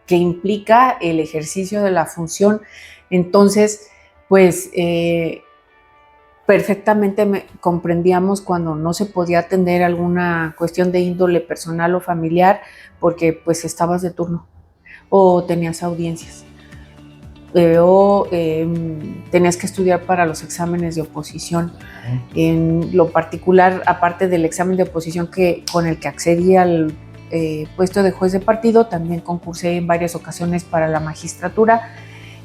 [SPEAKER 2] que implica el ejercicio de la función. Entonces, pues perfectamente comprendíamos cuando no se podía atender alguna cuestión de índole personal o familiar porque pues estabas de turno o tenías audiencias. O tenías que estudiar para los exámenes de oposición. En lo particular, aparte del examen de oposición con el que accedí al puesto de juez de partido, también concursé en varias ocasiones para la magistratura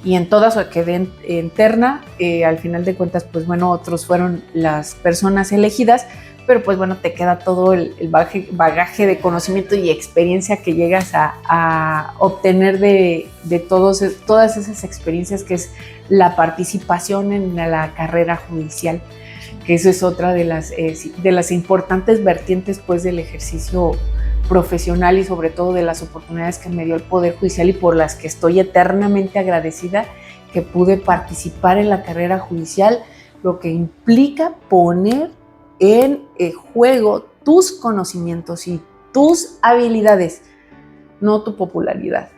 [SPEAKER 2] y en todas quedé en terna. Al final de cuentas, pues bueno, otros fueron las personas elegidas, pero pues bueno, te queda todo el bagaje de conocimiento y experiencia que llegas a obtener de todas esas experiencias, que es la participación en la carrera judicial, que eso es otra de las importantes vertientes pues del ejercicio profesional y sobre todo de las oportunidades que me dio el Poder Judicial y por las que estoy eternamente agradecida que pude participar en la carrera judicial, lo que implica poner en juego tus conocimientos y tus habilidades, no tu popularidad.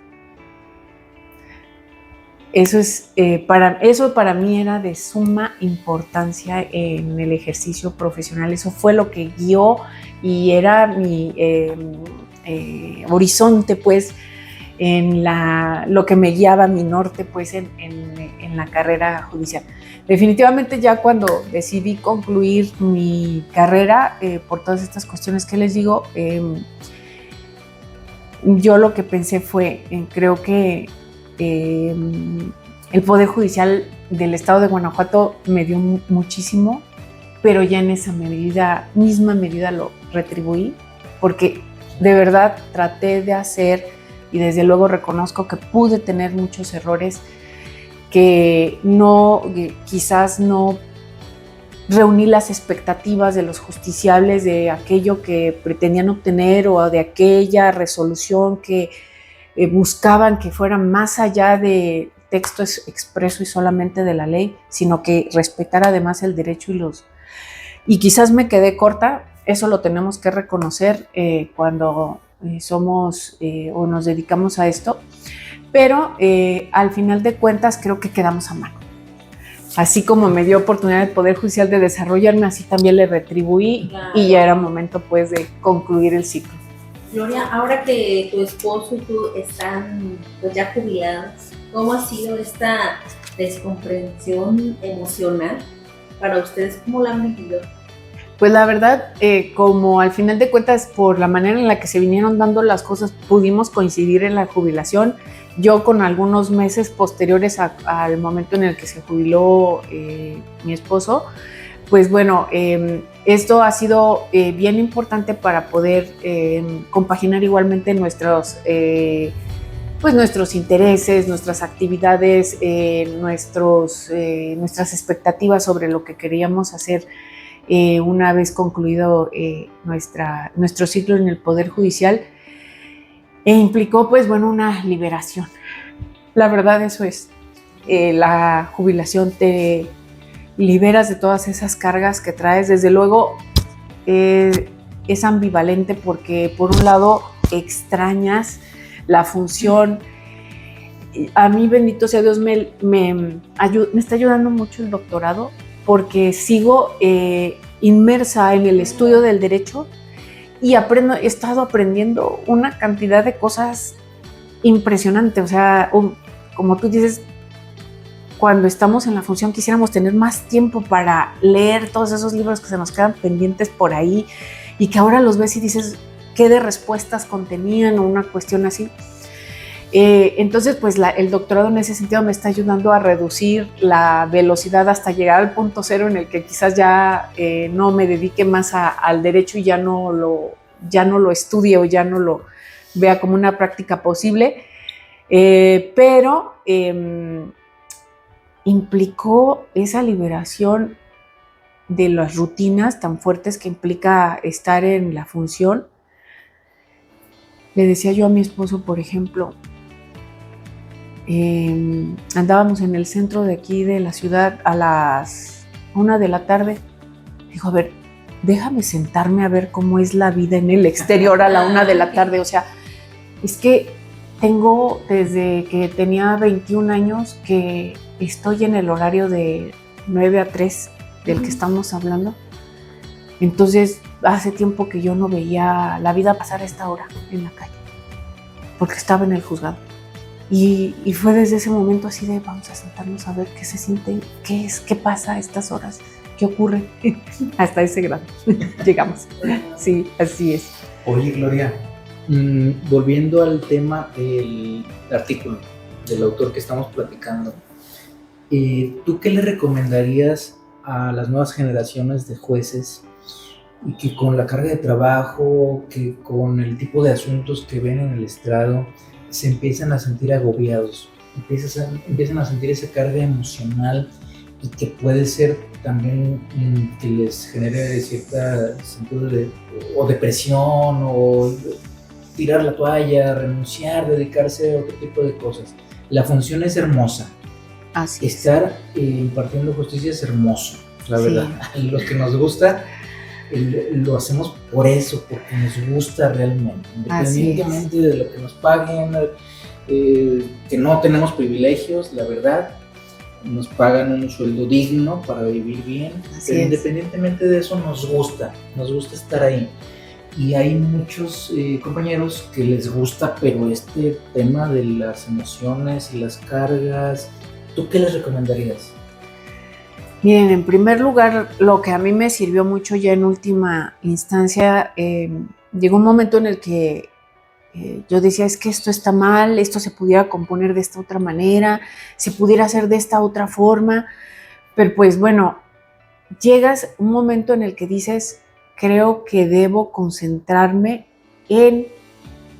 [SPEAKER 2] Eso para mí era de suma importancia en el ejercicio profesional. Eso fue lo que guió y era mi horizonte, pues, en lo que me guiaba, mi norte, pues, en la carrera judicial. Definitivamente ya cuando decidí concluir mi carrera, por todas estas cuestiones que les digo, yo lo que pensé fue, creo que el Poder Judicial del Estado de Guanajuato me dio muchísimo, pero ya en esa misma medida lo retribuí, porque de verdad traté de hacer, y desde luego reconozco que pude tener muchos errores, que quizás no reuní las expectativas de los justiciables de aquello que pretendían obtener o de aquella resolución que buscaban que fuera más allá de texto expreso y solamente de la ley, sino que respetara además el derecho y quizás me quedé corta. Eso lo tenemos que reconocer cuando somos o nos dedicamos a esto, pero al final de cuentas creo que quedamos a mano. Así como me dio oportunidad el Poder Judicial de desarrollarme, así también le retribuí, claro. Y ya era momento pues de concluir el ciclo.
[SPEAKER 3] Gloria, ahora que tu esposo y tú están pues ya jubilados, ¿cómo ha sido esta descomprensión emocional para ustedes? ¿Cómo la han vivido?
[SPEAKER 2] Pues la verdad, como al final de cuentas, por la manera en la que se vinieron dando las cosas, pudimos coincidir en la jubilación. Yo con algunos meses posteriores al momento en el que se jubiló mi esposo, pues bueno, esto ha sido bien importante para poder compaginar igualmente nuestros intereses, nuestras actividades, nuestras expectativas sobre lo que queríamos hacer una vez concluido nuestro ciclo en el Poder Judicial, e implicó pues bueno una liberación. La verdad eso es, la jubilación te liberas de todas esas cargas que traes. Desde luego es ambivalente porque por un lado extrañas la función. A mí, bendito sea Dios, me está ayudando mucho el doctorado porque sigo inmersa en el estudio del derecho y he estado aprendiendo una cantidad de cosas impresionante. O sea, como tú dices, cuando estamos en la función quisiéramos tener más tiempo para leer todos esos libros que se nos quedan pendientes por ahí y que ahora los ves y dices qué de respuestas contenían o una cuestión así. Entonces, pues el doctorado en ese sentido me está ayudando a reducir la velocidad hasta llegar al punto cero en el que quizás ya no me dedique más al derecho y ya no lo estudie o ya no vea como una práctica posible, pero implicó esa liberación de las rutinas tan fuertes que implica estar en la función. Le decía yo a mi esposo, por ejemplo, andábamos en el centro de aquí de la ciudad a las 1 de la tarde. Dijo, a ver, déjame sentarme a ver cómo es la vida en el exterior a la 1 de la tarde. O sea, es que tengo desde que tenía 21 años que estoy en el horario de 9 a 3 del que estamos hablando. Entonces, hace tiempo que yo no veía la vida pasar a esta hora en la calle, porque estaba en el juzgado. Y fue desde ese momento así de, vamos a sentarnos a ver qué se siente, qué pasa a estas horas, qué ocurre. Hasta ese grado llegamos. Sí, así es.
[SPEAKER 1] Oye, Gloria, volviendo al tema del artículo del autor que estamos platicando, ¿tú qué le recomendarías a las nuevas generaciones de jueces y que con la carga de trabajo, que con el tipo de asuntos que ven en el estrado, se empiezan a sentir agobiados, empiezan a sentir esa carga emocional y que puede ser también que les genere cierta sentido de o depresión o tirar la toalla, renunciar, dedicarse a otro tipo de cosas? La función es hermosa.
[SPEAKER 2] Así es.
[SPEAKER 1] Estar impartiendo justicia es hermoso, la verdad. Los que nos gusta lo hacemos por eso, porque nos gusta realmente, independientemente de lo que nos paguen, que no tenemos privilegios, la verdad, nos pagan un sueldo digno para vivir bien, pero independientemente de eso nos gusta estar ahí. Y hay muchos compañeros que les gusta, pero este tema de las emociones y las cargas, ¿tú qué les recomendarías?
[SPEAKER 2] Miren, en primer lugar, lo que a mí me sirvió mucho ya en última instancia, llegó un momento en el que yo decía, es que esto está mal, esto se pudiera componer de esta otra manera, se pudiera hacer de esta otra forma, pero pues bueno, llegas un momento en el que dices, creo que debo concentrarme en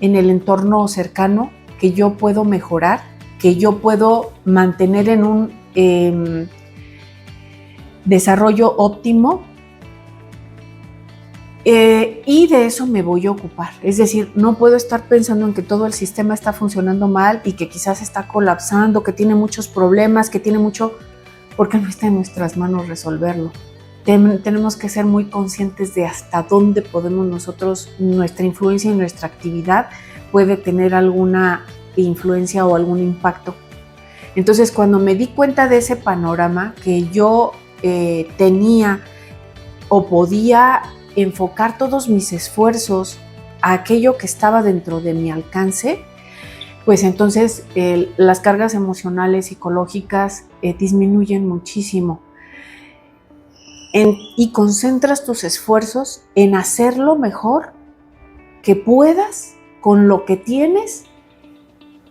[SPEAKER 2] el entorno cercano, que yo puedo mejorar, que yo puedo mantener en un desarrollo óptimo, y de eso me voy a ocupar. Es decir, no puedo estar pensando en que todo el sistema está funcionando mal y que quizás está colapsando, que tiene muchos problemas, que tiene mucho, porque no está en nuestras manos resolverlo. Tenemos que ser muy conscientes de hasta dónde podemos nosotros, nuestra influencia y nuestra actividad puede tener alguna influencia o algún impacto. Entonces, cuando me di cuenta de ese panorama, que yo tenía o podía enfocar todos mis esfuerzos a aquello que estaba dentro de mi alcance, pues entonces las cargas emocionales, psicológicas disminuyen muchísimo. Y concentras tus esfuerzos en hacer lo mejor que puedas con lo que tienes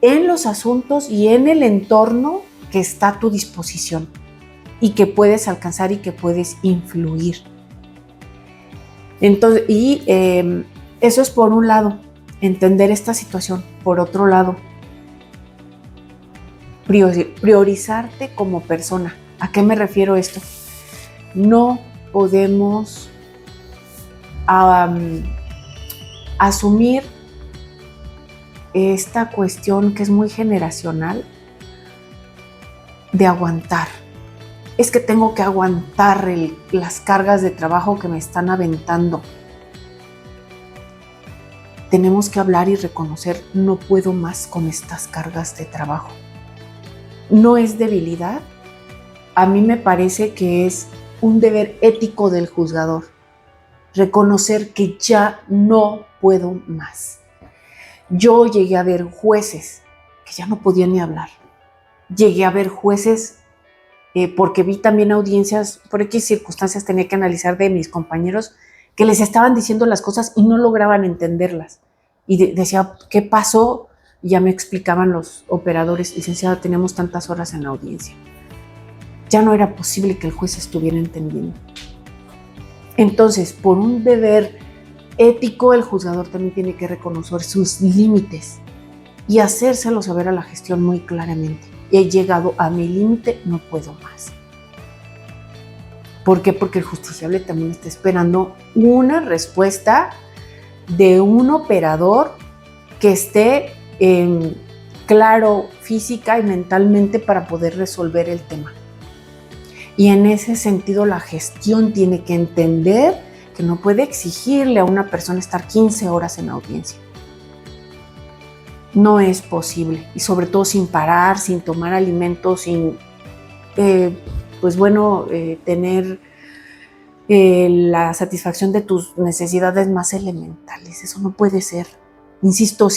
[SPEAKER 2] en los asuntos y en el entorno que está a tu disposición y que puedes alcanzar y que puedes influir. Entonces, eso es por un lado, entender esta situación. Por otro lado, priorizarte como persona. ¿A qué me refiero esto? No podemos asumir esta cuestión que es muy generacional de aguantar. Es que tengo que aguantar las cargas de trabajo que me están aventando. Tenemos que hablar y reconocer, no puedo más con estas cargas de trabajo. No es debilidad. A mí me parece que es un deber ético del juzgador, reconocer que ya no puedo más. Yo llegué a ver jueces que ya no podían ni hablar. Llegué a ver jueces porque vi también audiencias, por X circunstancias tenía que analizar de mis compañeros que les estaban diciendo las cosas y no lograban entenderlas. Y decía, ¿qué pasó? Y ya me explicaban los operadores, licenciada, tenemos tantas horas en la audiencia. Ya no era posible que el juez estuviera entendiendo. Entonces, por un deber ético, el juzgador también tiene que reconocer sus límites y hacérselo saber a la gestión muy claramente. He llegado a mi límite, no puedo más. ¿Por qué? Porque el justiciable también está esperando una respuesta de un operador que esté claro física y mentalmente para poder resolver el tema. Y en ese sentido la gestión tiene que entender que no puede exigirle a una persona estar 15 horas en audiencia. No es posible, y sobre todo sin parar, sin tomar alimentos, sin tener la satisfacción de tus necesidades más elementales. Eso no puede ser. Insisto,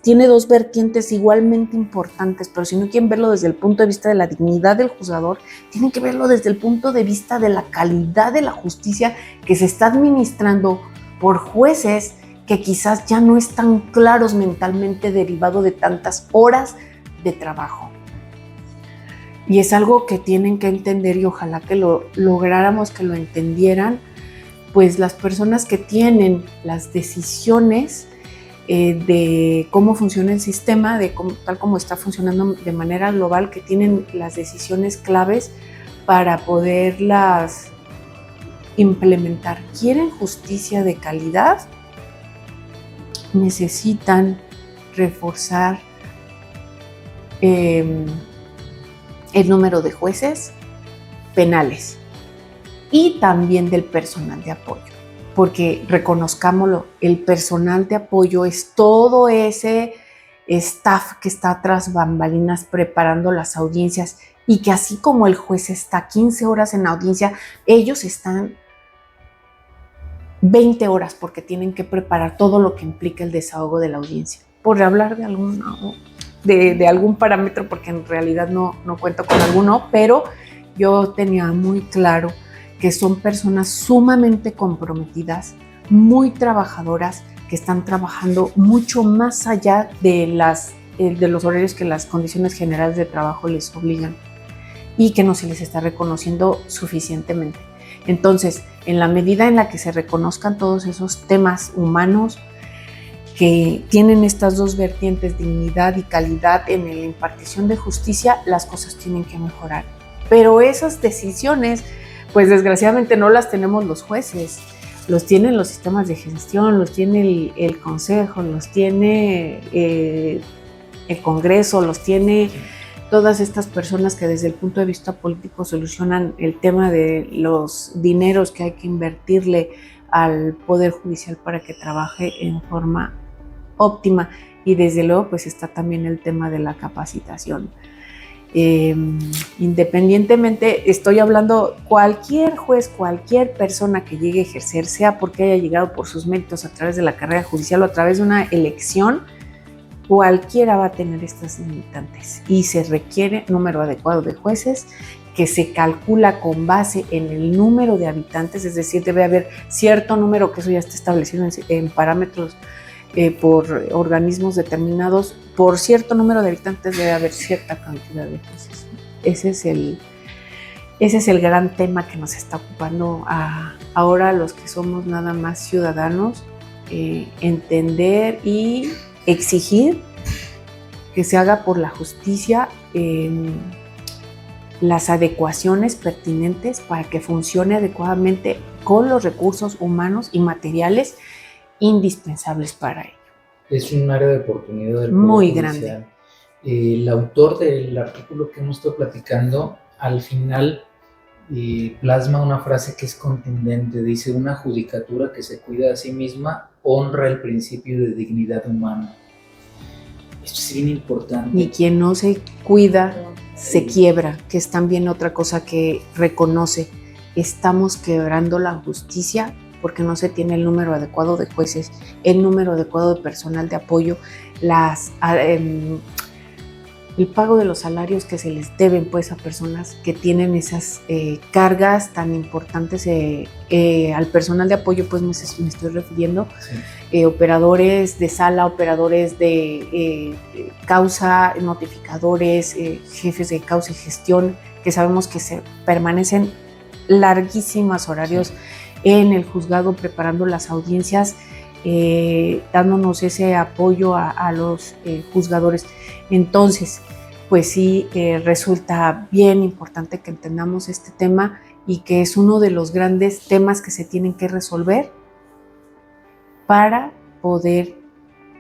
[SPEAKER 2] tiene dos vertientes igualmente importantes, pero si no quieren verlo desde el punto de vista de la dignidad del juzgador, tienen que verlo desde el punto de vista de la calidad de la justicia que se está administrando por jueces que quizás ya no están claros mentalmente derivado de tantas horas de trabajo. Y es algo que tienen que entender, y ojalá que lo lográramos que lo entendieran, pues las personas que tienen las decisiones de cómo funciona el sistema, tal como está funcionando de manera global, que tienen las decisiones claves para poderlas implementar. ¿Quieren justicia de calidad? Necesitan reforzar el número de jueces penales y también del personal de apoyo, porque reconozcámoslo, el personal de apoyo es todo ese staff que está tras bambalinas preparando las audiencias, y que así como el juez está 15 horas en audiencia, ellos están 20 horas porque tienen que preparar todo lo que implica el desahogo de la audiencia. Por hablar de algún parámetro, porque en realidad no cuento con alguno, pero yo tenía muy claro que son personas sumamente comprometidas, muy trabajadoras, que están trabajando mucho más allá de los horarios que las condiciones generales de trabajo les obligan, y que no se les está reconociendo suficientemente. Entonces, en la medida en la que se reconozcan todos esos temas humanos que tienen estas dos vertientes, dignidad y calidad en la impartición de justicia, las cosas tienen que mejorar. Pero esas decisiones, pues desgraciadamente no las tenemos los jueces, los tienen los sistemas de gestión, los tiene el Consejo, los tiene el Congreso, los tiene todas estas personas que desde el punto de vista político solucionan el tema de los dineros que hay que invertirle al Poder Judicial para que trabaje en forma óptima. Y desde luego pues está también el tema de la capacitación. Independientemente, estoy hablando, cualquier juez, cualquier persona que llegue a ejercer, sea porque haya llegado por sus méritos a través de la carrera judicial o a través de una elección, cualquiera va a tener estas limitantes, y se requiere número adecuado de jueces que se calcula con base en el número de habitantes, es decir, debe haber cierto número, que eso ya está establecido en parámetros por organismos determinados. Por cierto número de habitantes debe haber cierta cantidad de jueces. Ese es el gran tema que nos está ocupando ahora los que somos nada más ciudadanos, entender y exigir que se haga por la justicia las adecuaciones pertinentes para que funcione adecuadamente con los recursos humanos y materiales indispensables para ello.
[SPEAKER 1] Es un área de oportunidad del
[SPEAKER 2] muy
[SPEAKER 1] Poder Judicial.
[SPEAKER 2] Grande.
[SPEAKER 1] El autor del artículo que hemos estado platicando, al final plasma una frase que es contundente. Dice: una judicatura que se cuida a sí misma honra el principio de dignidad humana. Esto es bien importante.
[SPEAKER 2] Y quien no se cuida se quiebra, que es también otra cosa que reconoce. Estamos quebrando la justicia porque no se tiene el número adecuado de jueces, el número adecuado de personal de apoyo, el pago de los salarios que se les deben pues a personas que tienen esas cargas tan importantes. Al personal de apoyo pues me estoy refiriendo, sí. Operadores de sala, operadores de causa, notificadores, jefes de causa y gestión, que sabemos que se permanecen larguísimos horarios. Sí. en el juzgado preparando las audiencias, dándonos ese apoyo a los juzgadores. Entonces, pues sí, resulta bien importante que entendamos este tema y que es uno de los grandes temas que se tienen que resolver para poder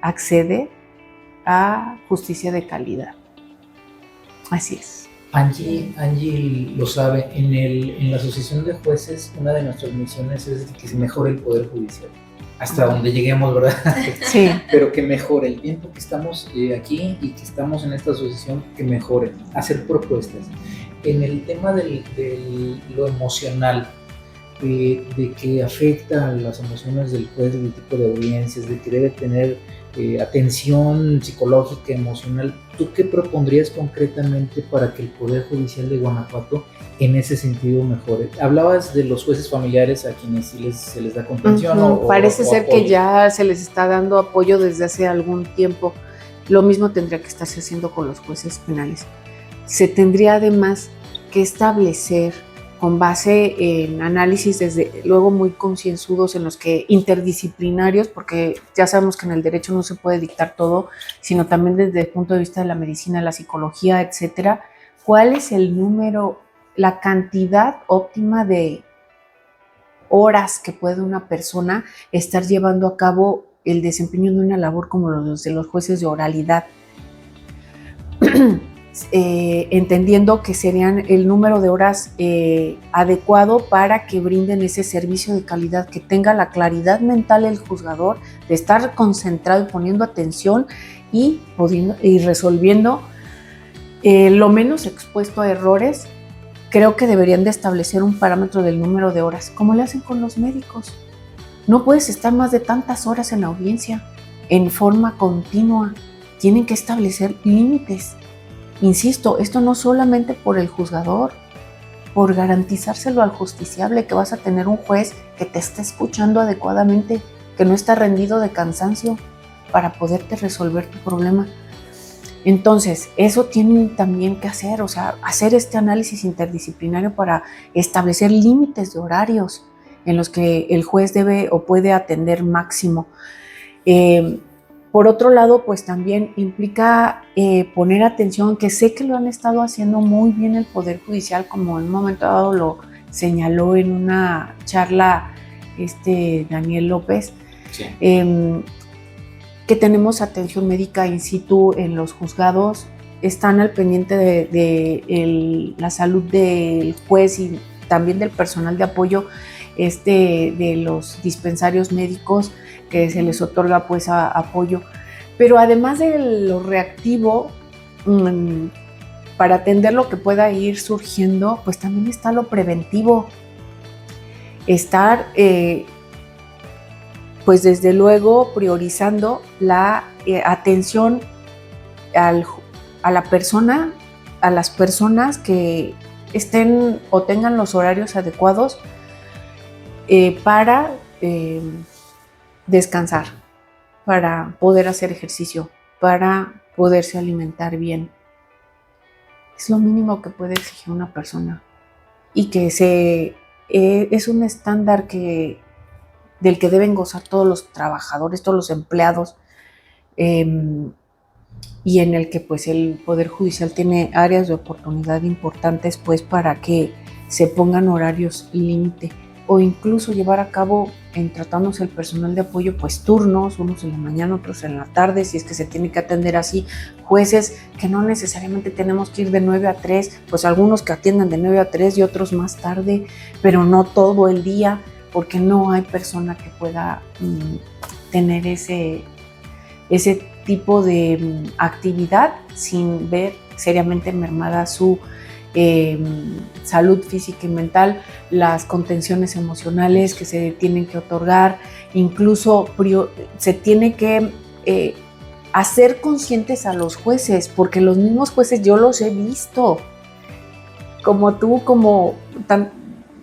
[SPEAKER 2] acceder a justicia de calidad. Así es.
[SPEAKER 1] Angie lo sabe, en la Asociación de Jueces, una de nuestras misiones es que se mejore el Poder Judicial, hasta donde lleguemos, ¿verdad?
[SPEAKER 2] Sí.
[SPEAKER 1] Pero que mejore el tiempo que estamos aquí y que estamos en esta asociación, que mejore, hacer propuestas. En el tema de lo emocional, de que afecta a las emociones del juez, del tipo de audiencias, de que debe tener atención psicológica, emocional, ¿tú qué propondrías concretamente para que el Poder Judicial de Guanajuato en ese sentido mejore? Hablabas de los jueces familiares a quienes sí se les da contención.
[SPEAKER 2] Parece ser
[SPEAKER 1] apoyo.
[SPEAKER 2] Que ya se les está dando apoyo desde hace algún tiempo. Lo mismo tendría que estarse haciendo con los jueces penales. Se tendría además que establecer, con base en análisis desde luego muy concienzudos, en los que interdisciplinarios, porque ya sabemos que en el derecho no se puede dictar todo, sino también desde el punto de vista de la medicina, la psicología, etcétera, cuál es el número, la cantidad óptima de horas que puede una persona estar llevando a cabo el desempeño de una labor como los de los jueces de oralidad. Entendiendo que serían el número de horas adecuado para que brinden ese servicio de calidad, que tenga la claridad mental el juzgador de estar concentrado y poniendo atención y resolviendo lo menos expuesto a errores. Creo que deberían de establecer un parámetro del número de horas, como le hacen con los médicos. No puedes estar más de tantas horas en la audiencia en forma continua. Tienen que establecer límites. Insisto, esto no solamente por el juzgador, por garantizárselo al justiciable, que vas a tener un juez que te está escuchando adecuadamente, que no está rendido de cansancio para poderte resolver tu problema. Entonces, eso tienen también que hacer, o sea, hacer este análisis interdisciplinario para establecer límites de horarios en los que el juez debe o puede atender máximo. Por otro lado, pues también implica poner atención, que sé que lo han estado haciendo muy bien el Poder Judicial, como en un momento dado lo señaló en una charla Daniel López,
[SPEAKER 1] sí.
[SPEAKER 2] Que tenemos atención médica in situ en los juzgados, están al pendiente de la salud del juez y también del personal de apoyo de los dispensarios médicos, que se les otorga pues apoyo. Pero además de lo reactivo, para atender lo que pueda ir surgiendo, pues también está lo preventivo. Estar, pues desde luego, priorizando la atención a la persona, a las personas que estén o tengan los horarios adecuados para descansar, para poder hacer ejercicio, para poderse alimentar bien. Es lo mínimo que puede exigir una persona y que es un estándar del que deben gozar todos los trabajadores, todos los empleados, y en el que pues el Poder Judicial tiene áreas de oportunidad importantes pues para que se pongan horarios límite, o incluso llevar a cabo, en tratándose el personal de apoyo, pues turnos, unos en la mañana, otros en la tarde, si es que se tiene que atender así, jueces que no necesariamente tenemos que ir de 9 a 3, pues algunos que atiendan de 9 a 3 y otros más tarde, pero no todo el día, porque no hay persona que pueda tener ese tipo de actividad sin ver seriamente mermada su salud física y mental, las contenciones emocionales que se tienen que otorgar, incluso se tiene que hacer conscientes a los jueces, porque los mismos jueces yo los he visto, como tú, como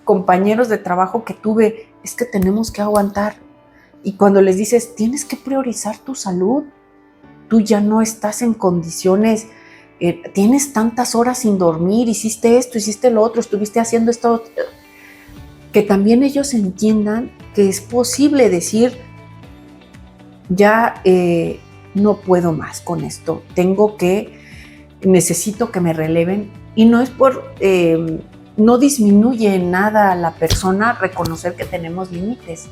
[SPEAKER 2] compañeros de trabajo que tuve, es que tenemos que aguantar, y cuando les dices tienes que priorizar tu salud, tú ya no estás en condiciones, tienes tantas horas sin dormir, hiciste esto, hiciste lo otro, estuviste haciendo esto, que también ellos entiendan que es posible decir, ya no puedo más con esto, necesito que me releven, y no es no disminuye en nada a la persona reconocer que tenemos límites.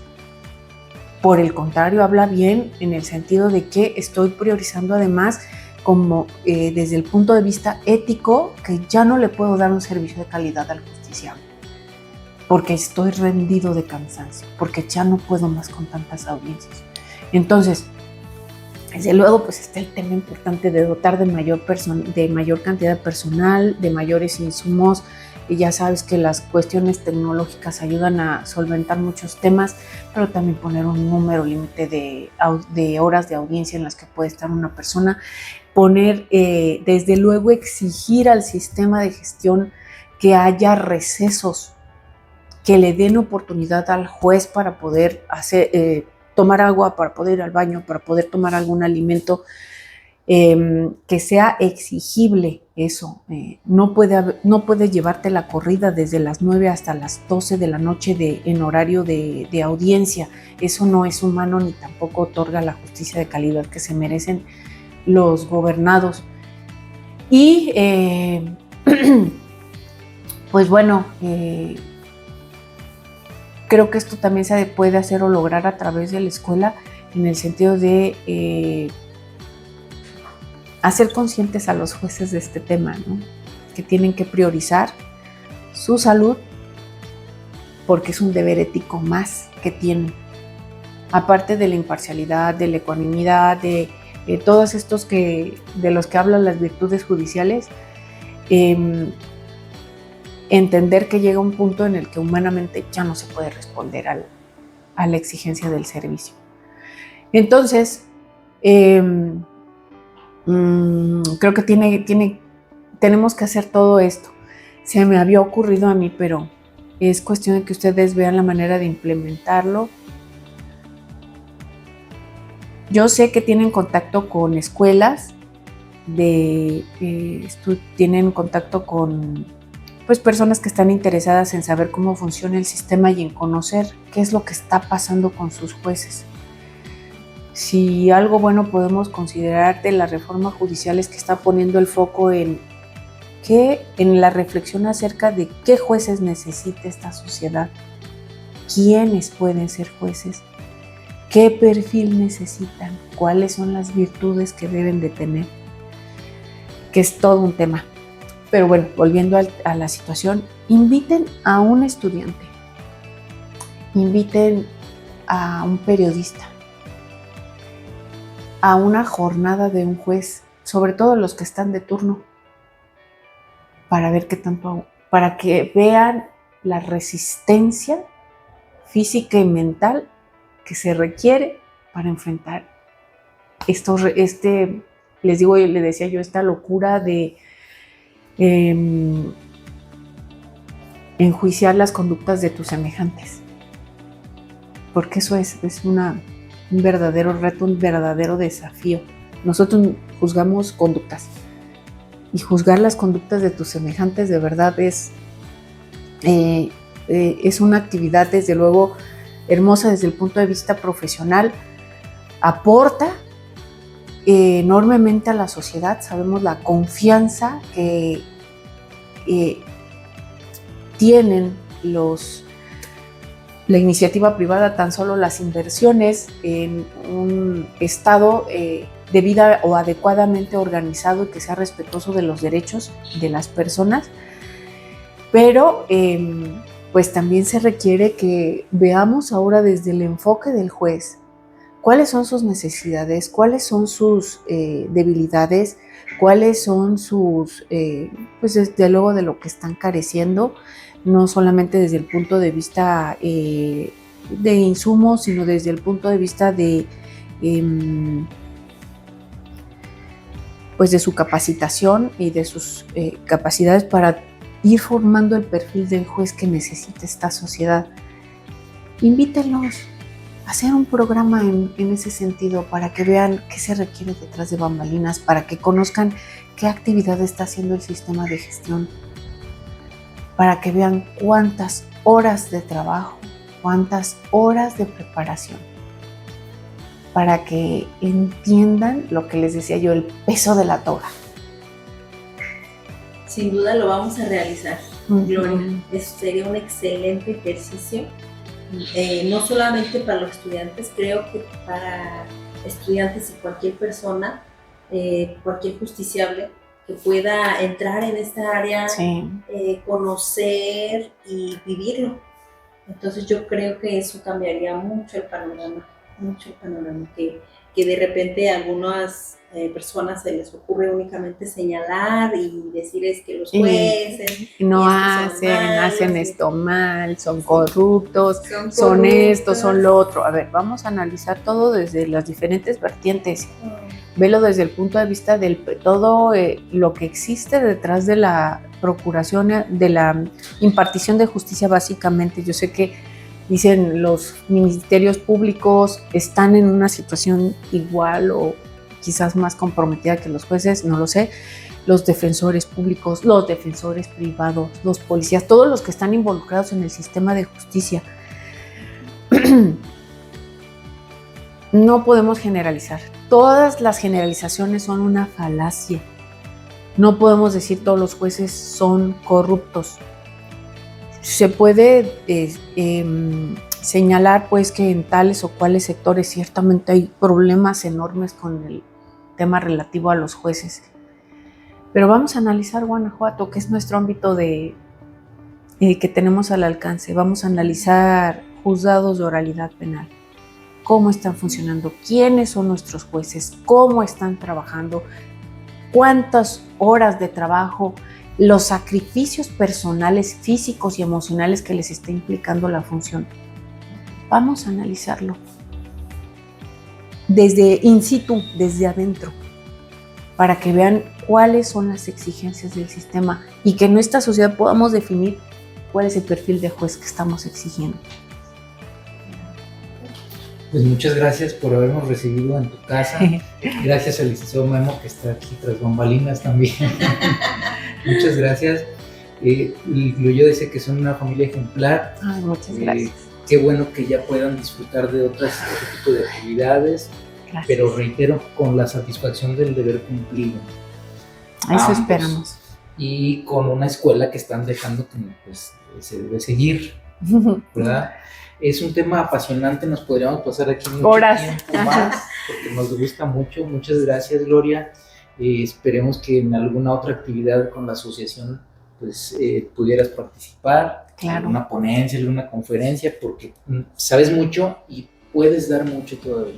[SPEAKER 2] Por el contrario, habla bien en el sentido de que estoy priorizando además como desde el punto de vista ético, que ya no le puedo dar un servicio de calidad al justiciable, porque estoy rendido de cansancio, porque ya no puedo más con tantas audiencias. Entonces, desde luego, pues está el tema importante de dotar de mayor cantidad de personal, de mayores insumos, y ya sabes que las cuestiones tecnológicas ayudan a solventar muchos temas, pero también poner un número límite de horas de audiencia en las que puede estar una persona, desde luego exigir al sistema de gestión que haya recesos, que le den oportunidad al juez para poder tomar agua, para poder ir al baño, para poder tomar algún alimento, que sea exigible eso. No puede llevarte la corrida desde las 9 hasta las 12 de la noche en horario de audiencia. Eso no es humano ni tampoco otorga la justicia de calidad que se merecen los gobernados. Y pues bueno, creo que esto también se puede hacer o lograr a través de la escuela, en el sentido de hacer conscientes a los jueces de este tema, ¿no? Que tienen que priorizar su salud porque es un deber ético más que tienen. Aparte de la imparcialidad, de la ecuanimidad, de todos estos de los que hablan las virtudes judiciales, entender que llega un punto en el que humanamente ya no se puede responder a la exigencia del servicio. Entonces, creo que tenemos que hacer todo esto. Se me había ocurrido a mí, pero es cuestión de que ustedes vean la manera de implementarlo. Yo sé que tienen contacto con escuelas, tienen contacto con personas que están interesadas en saber cómo funciona el sistema y en conocer qué es lo que está pasando con sus jueces. Si algo bueno podemos considerar de la reforma judicial es que está poniendo el foco en la reflexión acerca de qué jueces necesita esta sociedad, quiénes pueden ser jueces, qué perfil necesitan, cuáles son las virtudes que deben de tener, que es todo un tema. Pero bueno, volviendo a la situación, inviten a un estudiante, inviten a un periodista, a una jornada de un juez, sobre todo los que están de turno, para que vean la resistencia física y mental que se requiere para enfrentar le decía yo, esta locura de enjuiciar las conductas de tus semejantes, porque eso es un verdadero reto, un verdadero desafío. Nosotros juzgamos conductas, y juzgar las conductas de tus semejantes de verdad es una actividad desde luego hermosa desde el punto de vista profesional, aporta enormemente a la sociedad. Sabemos la confianza que tienen la iniciativa privada, tan solo las inversiones en un estado de vida o adecuadamente organizado y que sea respetuoso de los derechos de las personas, pero pues también se requiere que veamos ahora desde el enfoque del juez cuáles son sus necesidades, cuáles son sus debilidades, cuáles son pues desde luego de lo que están careciendo, no solamente desde el punto de vista de insumos, sino desde el punto de vista pues de su capacitación y de sus capacidades para ir formando el perfil del juez que necesita esta sociedad. Invítenlos a hacer un programa en ese sentido para que vean qué se requiere detrás de bambalinas, para que conozcan qué actividad está haciendo el sistema de gestión. para que vean cuántas horas de trabajo, cuántas horas de preparación, para que entiendan lo que les decía yo, el peso de la toga.
[SPEAKER 3] Sin duda lo vamos a realizar, Gloria. Eso sería un excelente ejercicio, no solamente para los estudiantes, creo que para estudiantes y cualquier persona, cualquier justiciable que pueda entrar en esta área, sí, conocer y vivirlo. Entonces yo creo que eso cambiaría mucho el panorama, que de repente a algunas personas se les ocurre únicamente señalar y decir es que los jueces
[SPEAKER 2] no hacen esto mal, son corruptos, son esto, son lo otro. A ver, vamos a analizar todo desde las diferentes vertientes. Velo desde el punto de vista de todo lo que existe detrás de la procuración, de la impartición de justicia básicamente. Yo sé que dicen los ministerios públicos están en una situación igual o quizás más comprometida que los jueces, no lo sé. Los defensores públicos, los defensores privados, los policías, todos los que están involucrados en el sistema de justicia. No podemos generalizar. Todas las generalizaciones son una falacia. No podemos decir todos los jueces son corruptos. Se puede señalar pues que en tales o cuales sectores ciertamente hay problemas enormes con el tema relativo a los jueces. Pero vamos a analizar Guanajuato, que es nuestro ámbito que tenemos al alcance. Vamos a analizar juzgados de oralidad penal. Cómo están funcionando, quiénes son nuestros jueces, cómo están trabajando, cuántas horas de trabajo, los sacrificios personales, físicos y emocionales que les está implicando la función. Vamos a analizarlo desde in situ, desde adentro, para que vean cuáles son las exigencias del sistema y que en nuestra sociedad podamos definir cuál es el perfil de juez que estamos exigiendo.
[SPEAKER 1] Pues muchas gracias por habernos recibido en tu casa. Gracias al licenciado Memo, que está aquí tras bambalinas también. Muchas gracias. Yo decía que son una familia ejemplar.
[SPEAKER 2] Ay, muchas gracias.
[SPEAKER 1] Qué bueno que ya puedan disfrutar de otro tipo de actividades, gracias. Pero reitero, con la satisfacción del deber cumplido.
[SPEAKER 2] Eso esperamos.
[SPEAKER 1] Y con una escuela que están dejando que pues, se debe seguir, ¿verdad? Es un tema apasionante, nos podríamos pasar aquí mucho tiempo más, porque nos gusta mucho. Muchas gracias, Gloria. Esperemos que en alguna otra actividad con la asociación pues, pudieras participar, claro. Alguna ponencia, alguna conferencia, porque sabes mucho y puedes dar mucho todavía.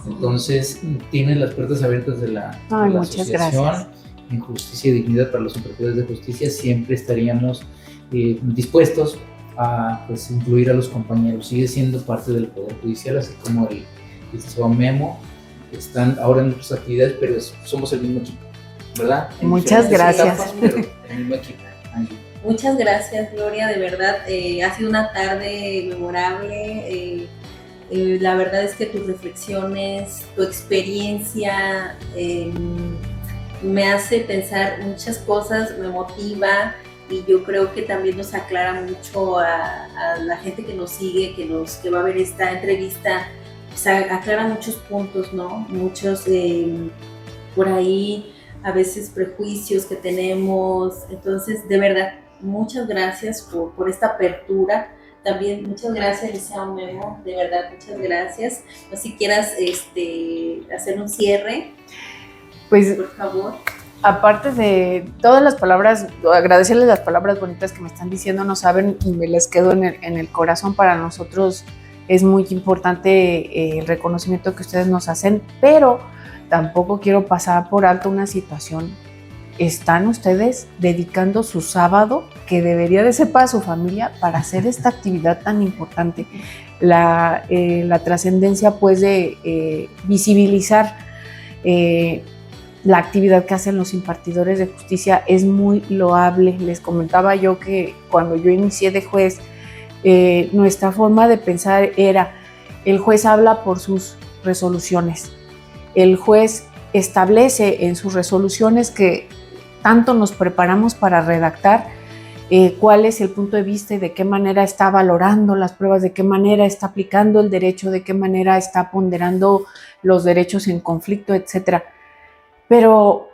[SPEAKER 1] Entonces, tienes las puertas abiertas de la asociación. Gracias. En Justicia y Dignidad para los Impartidores de Justicia siempre estaríamos dispuestos a pues, incluir a los compañeros. Sigue siendo parte del Poder Judicial, así como el licenciado Memo. Están ahora en otras actividades, pero somos el mismo equipo, ¿verdad?
[SPEAKER 2] Muchas gracias.
[SPEAKER 1] Etapas, pero el mismo equipo.
[SPEAKER 3] Muchas gracias, Gloria, de verdad. Ha sido una tarde memorable. La verdad es que tus reflexiones, tu experiencia me hace pensar muchas cosas, me motiva. Y yo creo que también nos aclara mucho a la gente que nos sigue, que va a ver esta entrevista, pues aclara muchos puntos, ¿no? Muchos por ahí a veces prejuicios que tenemos. Entonces, de verdad, muchas gracias por esta apertura. También muchas gracias, licenciado Memo, de verdad, muchas gracias. No sé si quieras hacer un cierre,
[SPEAKER 2] pues,
[SPEAKER 3] por favor.
[SPEAKER 2] Aparte de todas las palabras, agradecerles las palabras bonitas que me están diciendo, no saben, me les quedo en el corazón. Para nosotros es muy importante el reconocimiento que ustedes nos hacen, pero tampoco quiero pasar por alto una situación. Están ustedes dedicando su sábado, que debería de ser para su familia, para hacer esta actividad tan importante. La trascendencia, pues, de visibilizar la actividad que hacen los impartidores de justicia es muy loable. Les comentaba yo que cuando yo inicié de juez, nuestra forma de pensar era: el juez habla por sus resoluciones, el juez establece en sus resoluciones que tanto nos preparamos para redactar, cuál es el punto de vista y de qué manera está valorando las pruebas, de qué manera está aplicando el derecho, de qué manera está ponderando los derechos en conflicto, etc. Pero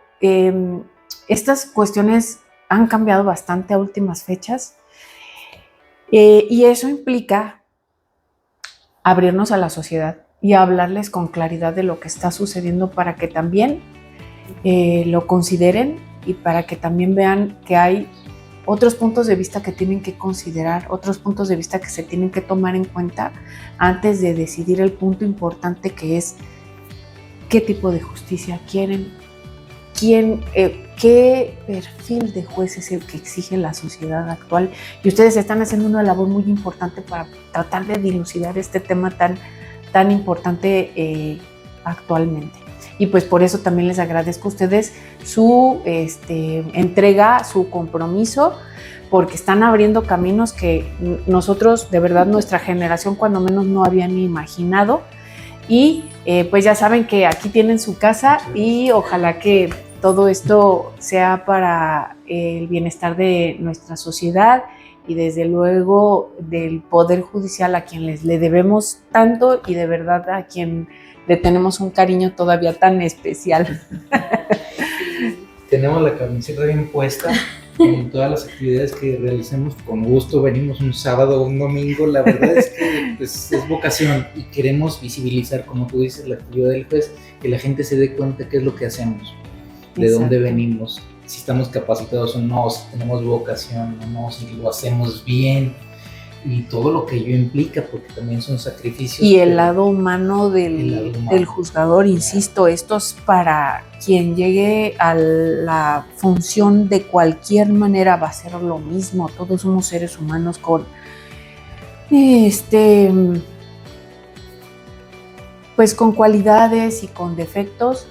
[SPEAKER 2] estas cuestiones han cambiado bastante a últimas fechas y eso implica abrirnos a la sociedad y hablarles con claridad de lo que está sucediendo para que también lo consideren y para que también vean que hay otros puntos de vista que tienen que considerar, otros puntos de vista que se tienen que tomar en cuenta antes de decidir el punto importante que es qué tipo de justicia quieren, qué perfil de juez es el que exige la sociedad actual. Y ustedes están haciendo una labor muy importante para tratar de dilucidar este tema tan importante actualmente. Y pues por eso también les agradezco a ustedes su entrega, su compromiso, porque están abriendo caminos que nosotros, de verdad, nuestra generación cuando menos no había ni imaginado. Y pues ya saben que aquí tienen su casa y ojalá que todo esto sea para el bienestar de nuestra sociedad y desde luego del Poder Judicial a quien le debemos tanto y de verdad a quien le tenemos un cariño todavía tan especial.
[SPEAKER 1] Tenemos la camiseta bien puesta en todas las actividades que realicemos con gusto. Venimos un sábado o un domingo. La verdad es que pues, es vocación y queremos visibilizar, como tú dices, la actividad del juez, que la gente se dé cuenta qué es lo que hacemos, de dónde venimos, si estamos capacitados o no, si tenemos vocación o no, si lo hacemos bien y todo lo que ello implica, porque también son sacrificios.
[SPEAKER 2] Y el lado humano del juzgador, insisto, esto es para quien llegue a la función de cualquier manera, va a ser lo mismo. Todos somos seres humanos con pues con cualidades y con defectos,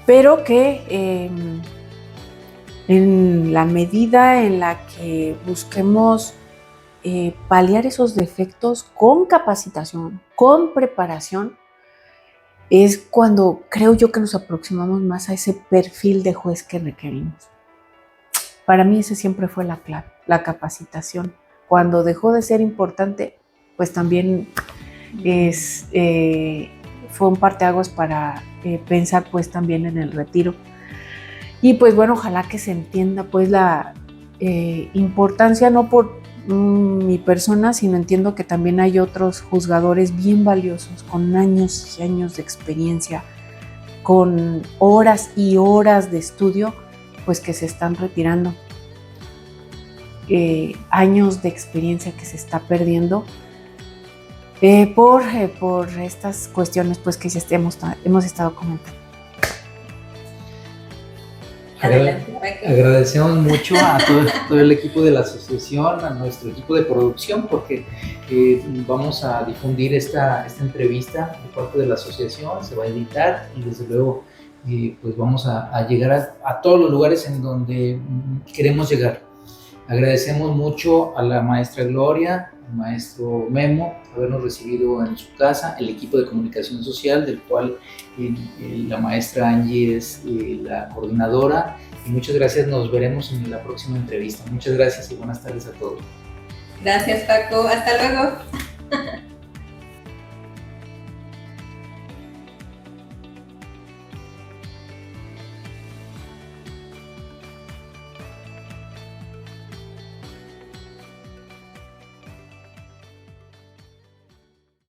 [SPEAKER 2] pero que en la medida en la que busquemos paliar esos defectos con capacitación, con preparación, es cuando creo yo que nos aproximamos más a ese perfil de juez que requerimos. Para mí ese siempre fue la clave, la capacitación. Cuando dejó de ser importante, pues también fue un parteaguas para pensar pues también en el retiro. Y pues bueno, ojalá que se entienda pues la importancia, no por mi persona, sino entiendo que también hay otros juzgadores bien valiosos, con años y años de experiencia, con horas y horas de estudio, pues que se están retirando. Años de experiencia que se está perdiendo por estas cuestiones pues que ya hemos estado comentando.
[SPEAKER 1] Agradecemos mucho a todo el equipo de la asociación, a nuestro equipo de producción, porque vamos a difundir esta entrevista de parte de la asociación, se va a editar y desde luego pues vamos a llegar a todos los lugares en donde queremos llegar. Agradecemos mucho a la maestra Gloria, al maestro Memo, habernos recibido en su casa, el equipo de comunicación social, del cual la maestra Angie es la coordinadora. Y muchas gracias, nos veremos en la próxima entrevista. Muchas gracias y buenas tardes a todos.
[SPEAKER 3] Gracias, Paco. Hasta luego.